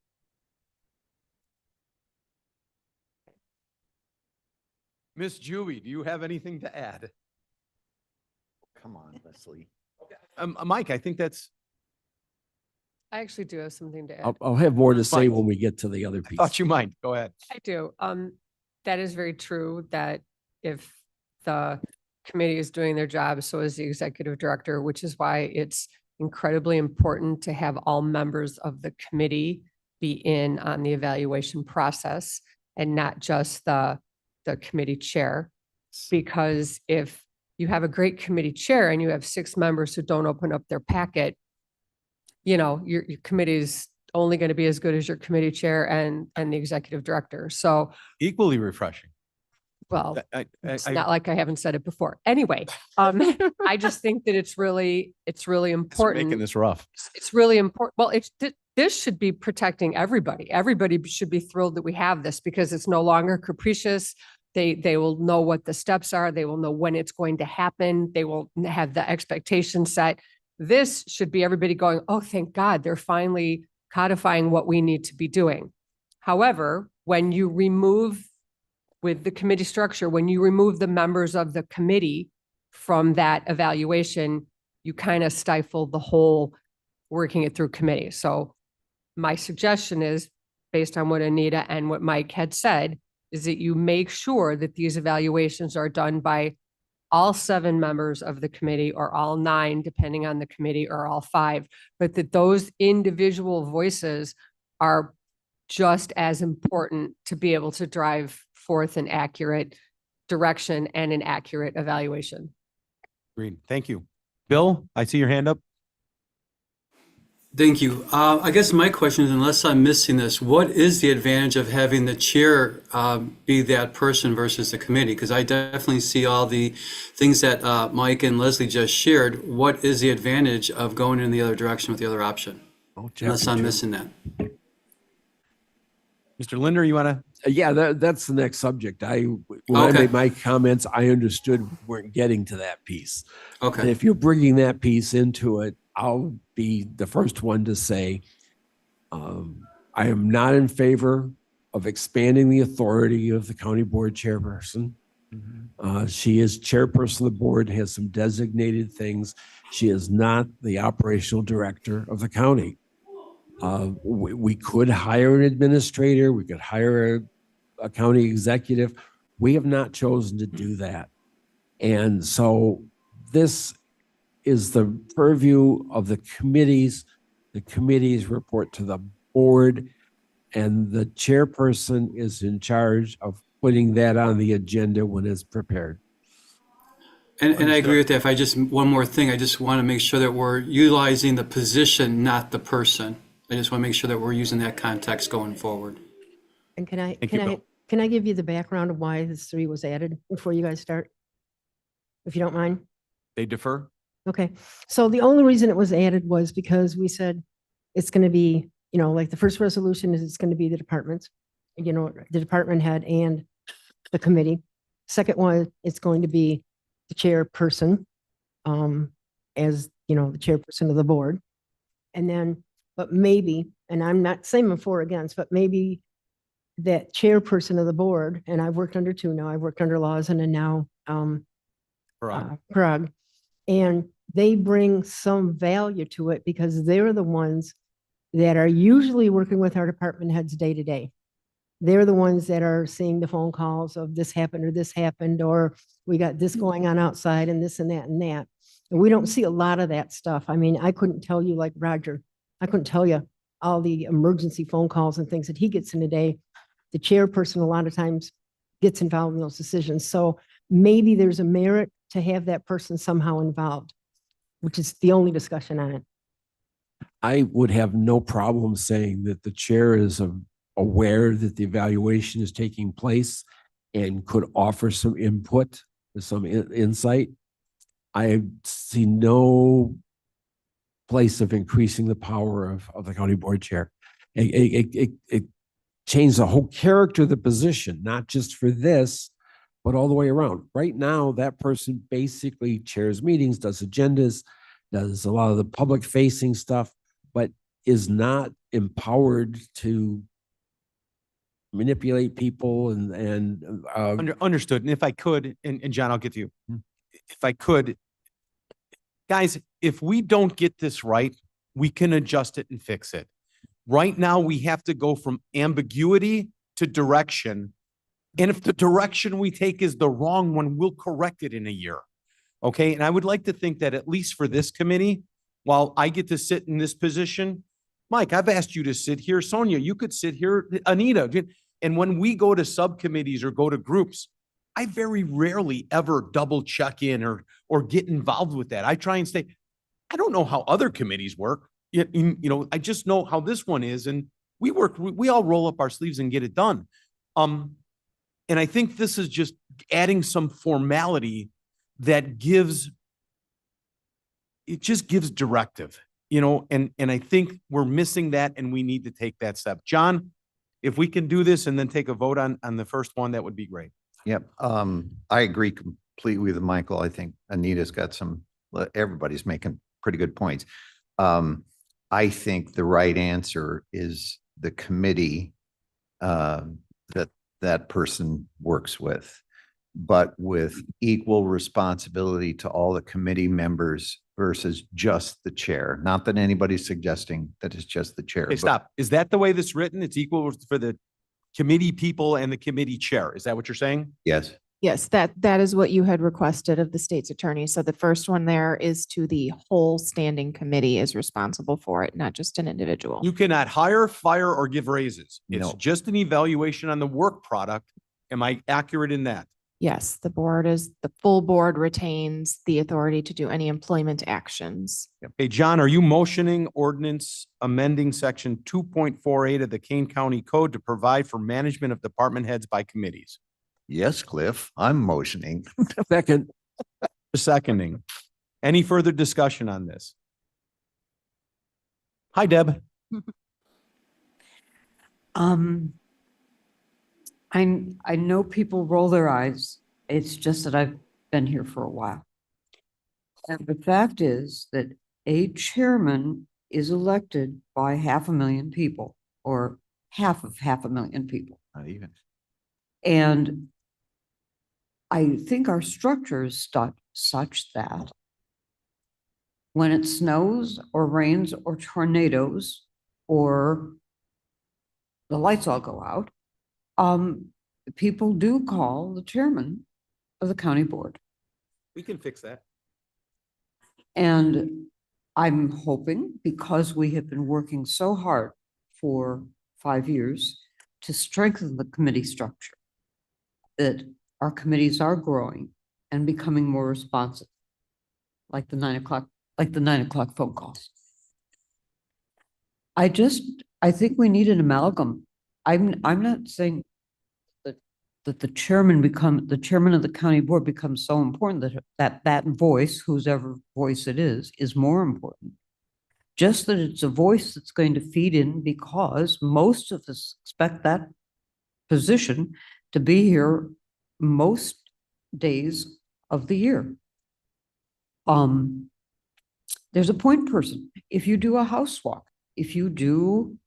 Miss Julie, do you have anything to add? Come on, Leslie. Mike, I think that's, I actually do have something to add. I'll have more to say Fine. when we get to the other I piece. thought you might. Go ahead. I do. That is very true that if the committee is doing their job, so is the executive director, which is why it's incredibly important to have all members of the committee be in on the evaluation process and not just the committee chair. Because if you have a great committee chair and you have 6 members who don't open up their packet, your committee is only going to be as good as your committee chair and the executive director. So, Equally refreshing. well, it's I- not like I haven't said it before. Anyway, I just think that it's really It's important. making this rough. It's really important. Well, this should be protecting everybody. Everybody should be thrilled that we have this because it's no longer capricious. They will know what the steps are. They will know when it's going to happen. They will have the expectation set. This should be everybody going, oh, thank God, they're finally codifying what we need to be doing. However, when you remove with the committee structure, when you remove the members of the committee from that evaluation, you kind of stifle the whole working it through committee. So my suggestion is, based on what Anita and what Mike had said, is that you make sure that these evaluations are done by all 7 members of the committee, or all 9, depending on the committee, or all 5, but that those individual voices are just as important to be able to drive forth an accurate direction and an accurate evaluation. Agreed. Thank you. Bill, I see your hand up. Thank you. I guess my question is, unless I'm missing this, what is the advantage of having the chair be that person versus the committee? Because I definitely see all the things that Mike and Leslie just shared. What is the advantage of going in the other direction with the other option? Unless I'm missing that. Mr. Linder, you want to? Yeah, that's the next subject. When I Okay. made my comments, I understood we weren't getting to that piece. And Okay. if you're bringing that piece into it, I'll be the first one to say, I am not in favor of expanding the authority of the county board chairperson. She is chairperson of the board, has some designated things. She is not the operational director of the county. We could hire an administrator, we could hire a county executive. We have not chosen to do that. And so this is the purview of the committees. The committees report to the board, and the chairperson is in charge of putting that on the agenda when it's prepared. And I agree with that. If I just, one more thing, I just want to make sure that we're utilizing the position, not the person. I just want to make sure that we're using that context going forward. And can I, Thank you, Bill. can I give you the background of why this 3 was added before you guys start? If you don't mind? They defer? Okay, so the only reason it was added was because we said it's going to be, like the first resolution is it's going to be the departments, the department head and the committee. Second one, it's going to be the chairperson, as, the chairperson of the board. And then, but maybe, and I'm not saying I'm for or against, but maybe that chairperson of the board, and I've worked under 2 now, I've worked under Lawson and now Prague. And they bring some value to it because they're the ones that are usually working with our department heads day to day. They're the ones that are seeing the phone calls of this happened, or we got this going on outside and this and that and that. And we don't see a lot of that stuff. I mean, I couldn't tell you, like Roger, I couldn't tell you all the emergency phone calls and things that he gets in a day. The chairperson a lot of times gets involved in those decisions. So maybe there's a merit to have that person somehow involved, which is the only discussion on it. I would have no problem saying that the chair is aware that the evaluation is taking place and could offer some input, some insight. I see no place of increasing the power of the county board chair. It changed the whole character of the position, not just for this, but all the way around. Right now, that person basically chairs meetings, does agendas, does a lot of the public facing stuff, but is not empowered to manipulate people and Understood. And if I could, and John, I'll get to you. If I could, guys, if we don't get this right, we can adjust it and fix it. Right now, we have to go from ambiguity to direction. And if the direction we take is the wrong one, we'll correct it in a year. Okay. And I would like to think that at least for this committee, while I get to sit in this position, Mike, I've asked you to sit here. Sonia, you could sit here. Anita. And when we go to subcommittees or go to groups, I very rarely ever double check in or get involved with that. I try and stay. I don't know how other committees work. I just know how this one is. And we all roll up our sleeves and get it done. And I think this is just adding some formality that gives directive, and I think we're missing that and we need to take that step. John, if we can do this and then take a vote on the first one, that would be great. Yep. I agree completely with Michael. I think Anita's got everybody's making pretty good points. I think the right answer is the committee that person works with, but with equal responsibility to all the committee members versus just the chair. Not that anybody's suggesting that it's just the chair. Okay, but stop. Is that the way this written? It's equal for the committee people and the committee chair. Is that what you're saying? Yes. Yes, that is what you had requested of the state's attorney. So the first one there is to the whole standing committee is responsible for it, not just an individual. You cannot hire, fire, or give raises. It's No. just an evaluation on the work product. Am I accurate in that? Yes, the full board retains the authority to do any employment actions. Hey, John, are you motioning ordinance amending section 2.48 of the Kane County Code to provide for management of department heads by committees? Yes, Cliff, I'm motioning. Second, Seconding. Any further discussion on this? Hi, Deb. I know people roll their eyes. It's just that I've been here for a while. And the fact is that a chairman is elected by 500,000 people or half of 500,000 people. Not even. And I think our structure is such that when it snows or rains or tornadoes or the lights all go out, people do call the chairman of the county board. We can fix that. And I'm hoping, because we have been working so hard for 5 years to strengthen the committee structure, that our committees are growing and becoming more responsive, like the 9 o'clock phone calls. I think we need an amalgam. I'm not saying that the chairman of the county board becomes so important that voice, whosever voice it is more important. Just that it's a voice that's going to feed in, because most of us expect that position to be here most days of the year. There's a point person. If you do a house walk, if you do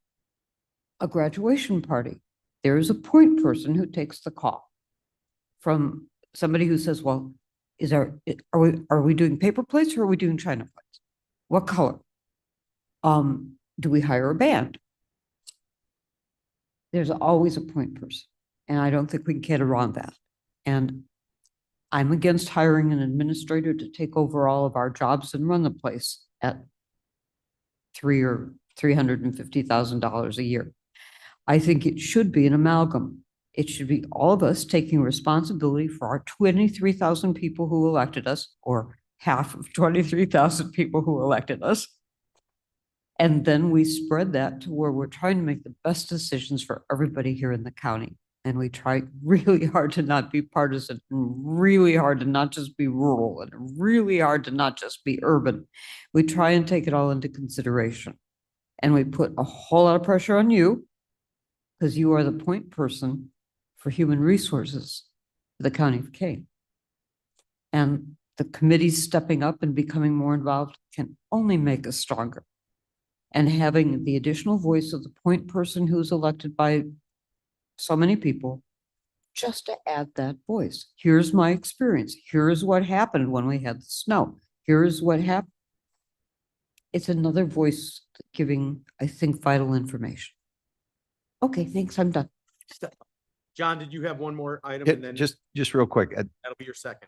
a graduation party, there is a point person who takes the call from somebody who says, well, are we doing paper plates or are we doing china plates? What color? Do we hire a band? There's always a point person. And I don't think we can get around that. And I'm against hiring an administrator to take over all of our jobs and run the place at $350,000 a year. I think it should be an amalgam. It should be all of us taking responsibility for our 23,000 people who elected us, or half of 23,000 people who elected us. And then we spread that to where we're trying to make the best decisions for everybody here in the county. And we try really hard to not be partisan, and really hard to not just be rural, and really hard to not just be urban. We try and take it all into consideration. And we put a whole lot of pressure on you, because you are the point person for human resources for the county of Kane. And the committees stepping up and becoming more involved can only make us stronger. And having the additional voice of the point person who's elected by so many people, just to add that voice. Here's my experience. Here's what happened when we had the snow. Here's what happened. It's another voice giving, I think, vital information. Okay, thanks. I'm done. John, did you have one more item? Yeah, And then just real quick. that'll be your second.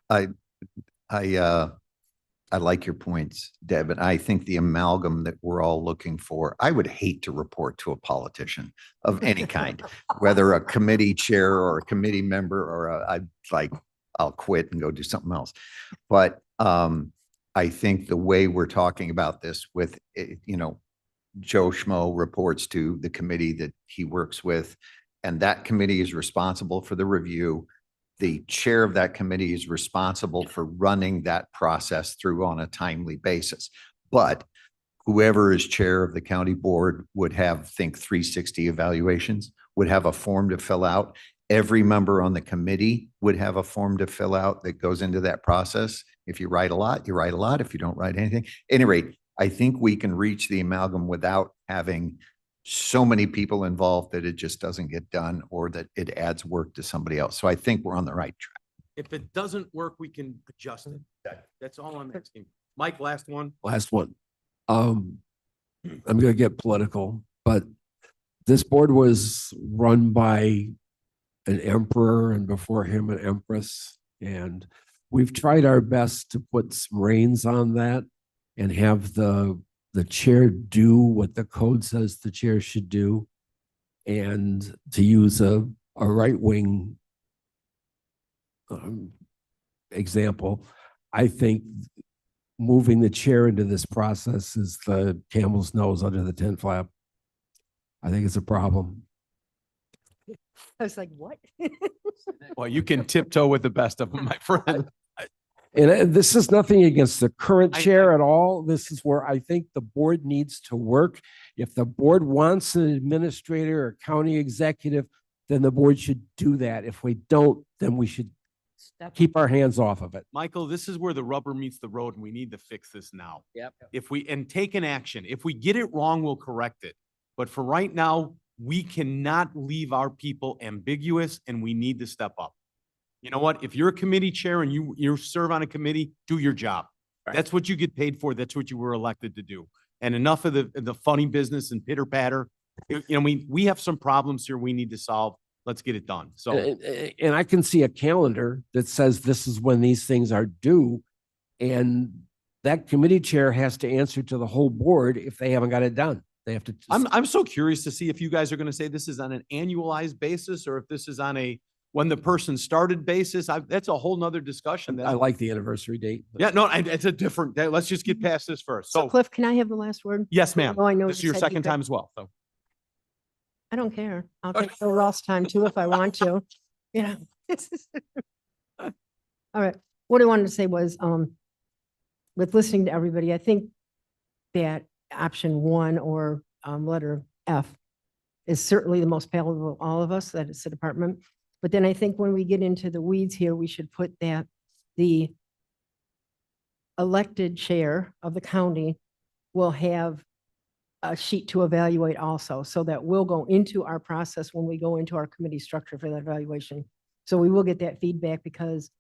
I like your points, Deb, and I think the amalgam that we're all looking for, I would hate to report to a politician of any kind, whether a committee chair or a committee member, or I'll quit and go do something else. But I think the way we're talking about this with, Joe Schmo reports to the committee that he works with, and that committee is responsible for the review. The chair of that committee is responsible for running that process through on a timely basis. But whoever is chair of the county board would have, think 360 evaluations, would have a form to fill out. Every member on the committee would have a form to fill out that goes into that process. If you write a lot, you write a lot. If you don't write anything, at any rate, I think we can reach the amalgam without having so many people involved that it just doesn't get done, or that it adds work to somebody else. So I think we're on the right track. If it doesn't work, we can adjust it. That's all I'm asking. Mike, last one. Last one. I'm gonna get political, but this board was run by an emperor and before him an empress. And we've tried our best to put some reins on that and have the chair do what the code says the chair should do. And to use a right-wing example, I think moving the chair into this process is the camel's nose under the tent flap. I think it's a problem. I was like, what? Well, you can tiptoe with the best of them, my friend. And this is nothing against the current I- chair at all. This is where I think the board needs to work. If the board wants an administrator or county executive, then the board should do that. If we don't, then we should keep our hands off of it. Michael, this is where the rubber meets the road and we need to fix this now. Yep. And take an action. If we get it wrong, we'll correct it. But for right now, we cannot leave our people ambiguous and we need to step up. You know what? If you're a committee chair and you serve on a committee, do your job. Right. That's what you get paid for. That's what you were elected to do. And enough of the funny business and pitter patter. You know, we have some problems here we need to solve. Let's get it done. So. And I can see a calendar that says this is when these things are due. And that committee chair has to answer to the whole board if they haven't got it done. They have to. I'm so curious to see if you guys are going to say this is on an annualized basis or if this is on a when the person started basis. That's a whole nother discussion. I like the anniversary date. Yeah, no, it's a different, let's just get past this first. So So, Cliff, can I have the last word? yes, ma'am. Oh, I know This is you your said you second could- time as well. So, I don't care. I'll take the Ross time too if I want to. Yeah. All right. What I wanted to say was, with listening to everybody, I think that option 1 or letter F is certainly the most palatable of all of us, that it's the department. But then I think when we get into the weeds here, we should put that the elected chair of the county will have a sheet to evaluate also, so that will go into our process when we go into our committee structure for that evaluation. So we will get that feedback because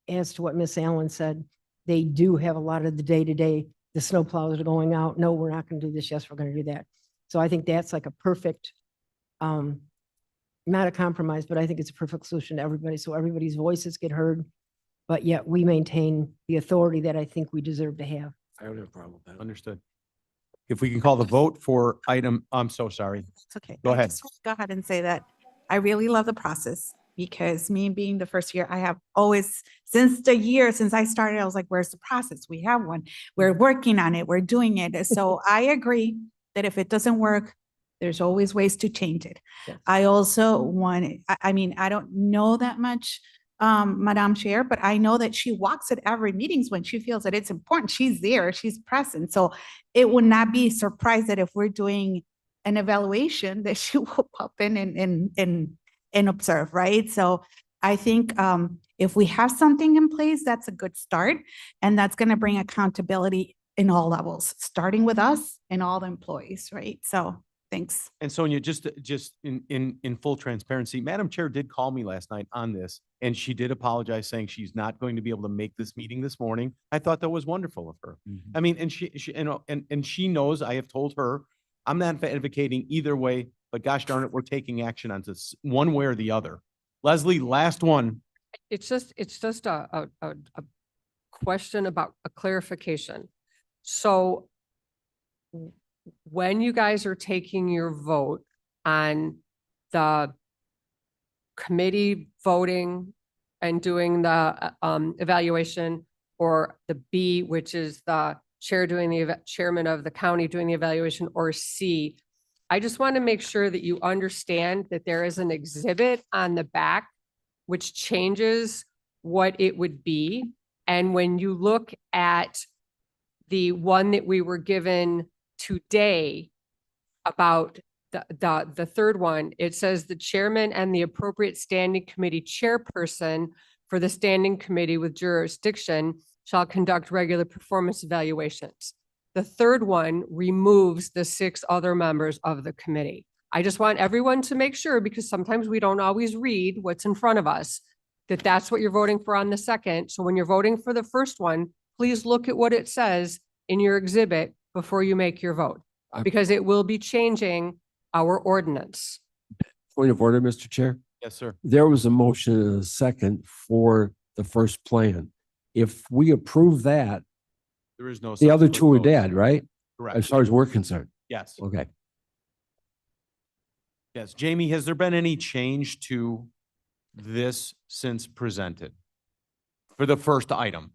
as to what Miss Allen said, they do have a lot of the day-to-day, the snow plows are going out. No, we're not going to do this. Yes, we're going to do that. So I think that's like a perfect, not a compromise, but I think it's a perfect solution to everybody. So everybody's voices get heard, but yet we maintain the authority that I think we deserve to have. I don't have a problem with that. understood. If we can call the vote for item, I'm so sorry. It's okay. Go I ahead. just want to Go ahead and say that I really love the process because me being the first year, I have always, since I started, I was like, where's the process? We have one. We're working on it. We're doing it. So I agree that if it doesn't work, there's always ways to change it. Yes. I also want, I mean, I don't know that much, Madam Chair, but I know that she walks at every meetings when she feels that it's important. She's there, she's present. So it would not be surprised that if we're doing an evaluation that she will pop in and observe, right? So I think if we have something in place, that's a good start. And that's going to bring accountability in all levels, starting with us and all the employees, right? So thanks. And Sonia, just in full transparency, Madam Chair did call me last night on this, and she did apologize, saying she's not going to be able to make this meeting this morning. I thought that was wonderful of her. I mean, and she and she knows, I have told her, I'm not advocating either way, but gosh darn it, we're taking action on this one way or the other. Leslie, last one. It's just a question about a clarification. So when you guys are taking your vote on the committee voting and doing the evaluation, or the B, which is the chair doing the chairman of the county doing the evaluation, or C, I just want to make sure that you understand that there is an exhibit on the back which changes what it would be. And when you look at the one that we were given today about the third one, it says the chairman and the appropriate standing committee chairperson for the standing committee with jurisdiction shall conduct regular performance evaluations. The third one removes the 6 other members of the committee. I just want everyone to make sure, because sometimes we don't always read what's in front of us, that that's what you're voting for on the second. So when you're voting for the first one, please look at what it says in your exhibit before you make your vote, because it will be changing our ordinance. Point of order, Mr. Chair. Yes, sir. There was a motion and a second for the first plan. If we approve that, There is no. the other subsequent two are vote. dead, right? Correct. As far as we're concerned. Yes. Okay. Yes. Jamie, has there been any change to this since presented? For the first item?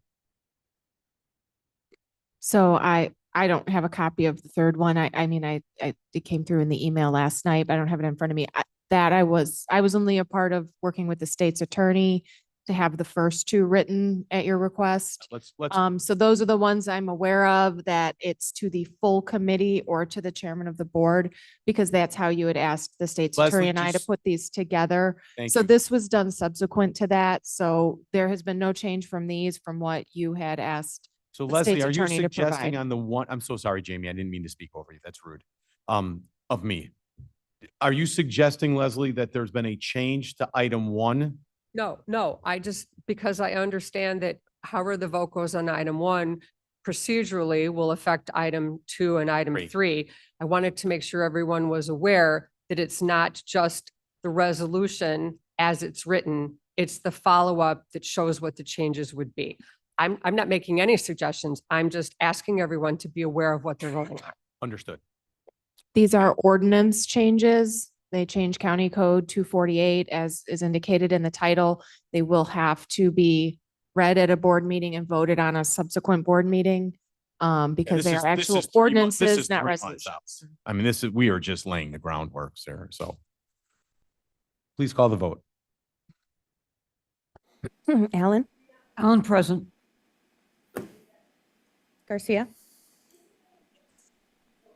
So I don't have a copy of the third one. I mean, it came through in the email last night, but I don't have it in front of me. I was only a part of working with the state's attorney to have the first two written at your request. Let's, So those are the ones I'm aware of, that it's to the full committee or to the chairman of the board, because that's how you had asked the state's attorney Leslie, and I to just- put these together. thank So you. this was done subsequent to that. So there has been no change from these from what you had asked. So the Leslie, state's are you attorney to suggesting provide. on the one, I'm so sorry, Jamie, I didn't mean to speak over you. That's rude. Of me. Are you suggesting, Leslie, that there's been a change to item 1? No, I just, because I understand that however the vote goes on item 1 procedurally will affect item 2 and item Great. 3. I wanted to make sure everyone was aware that it's not just the resolution as it's written, it's the follow-up that shows what the changes would be. I'm not making any suggestions. I'm just asking everyone to be aware of what they're voting on. Understood. These are ordinance changes. They change County Code 248 as is indicated in the title. They will have to be read at a board meeting and voted on a subsequent board meeting. Because they are actual ordinances, not resolutions. I mean, we are just laying the groundwork there, so. Please call the vote. Allen, Alan present. Garcia.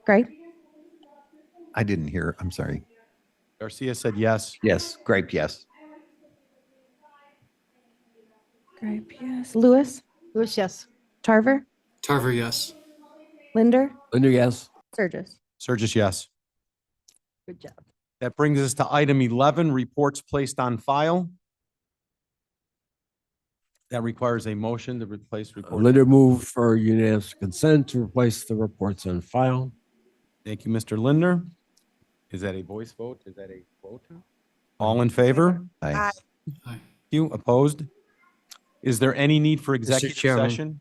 Gray, I didn't hear, I'm sorry. Garcia said yes. Yes, Grape, yes. Gripe, yes. Lewis, Lewis, yes. Tarver, Tarver, yes. Linder, Linder, yes. Sturgis. Surges, yes. Good job. That brings us to item 11, reports placed on file. That requires a motion to replace report. Linder move for unanimous consent to replace the reports on file. Thank you, Mr. Linder. Is that a voice vote? Is that a vote? All in favor? Aye. You opposed? Is there any need for executive Chairman. session?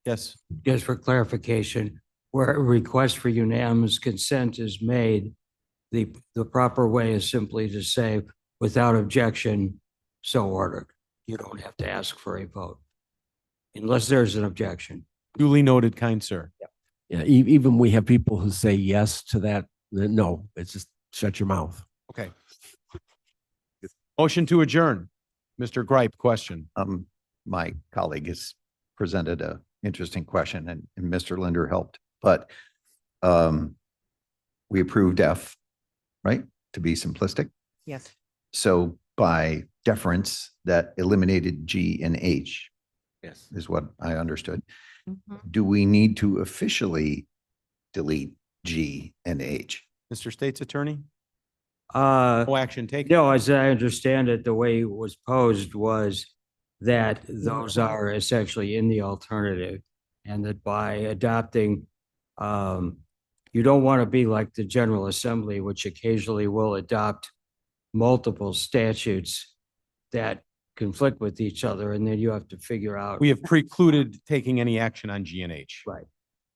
Yes, Just for clarification, where a request for unanimous consent is made, the proper way is simply to say, without objection, so ordered. You don't have to ask for a vote unless there's an objection. duly noted, kind sir. Yeah, even we have people who say yes to that. Then no, it's just shut your mouth. Okay. Motion to adjourn. Mr. Gripe, question. My colleague has presented a interesting question and Mr. Linder helped, but we approved F, right? To be simplistic. Yes. So by deference, that eliminated G and H Yes. is what I understood. Mhm. Do we need to officially delete G and H? Mr. State's Attorney, Uh, no action taken. no, as I understand it, the way it was posed was that those are essentially in the alternative. And that by adopting, you don't want to be like the General Assembly, which occasionally will adopt multiple statutes that conflict with each other, and then you have to figure out. We have precluded taking any action on G and H. Right.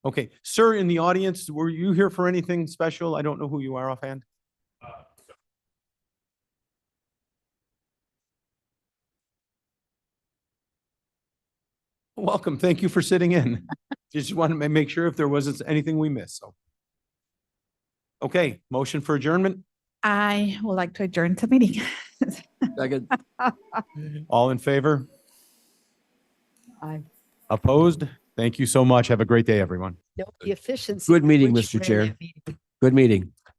Okay, sir, in the audience, were you here for anything special? I don't know who you are offhand. Welcome. Thank you for sitting in. Just want to make sure if there wasn't anything we missed, so. Okay, motion for adjournment. I would like to adjourn the meeting. Second. All in favor? Aye. Opposed? Thank you so much. Have a great day, everyone. The efficiency. Good with meeting, which Mr. you ran Chair. that meeting. Good meeting.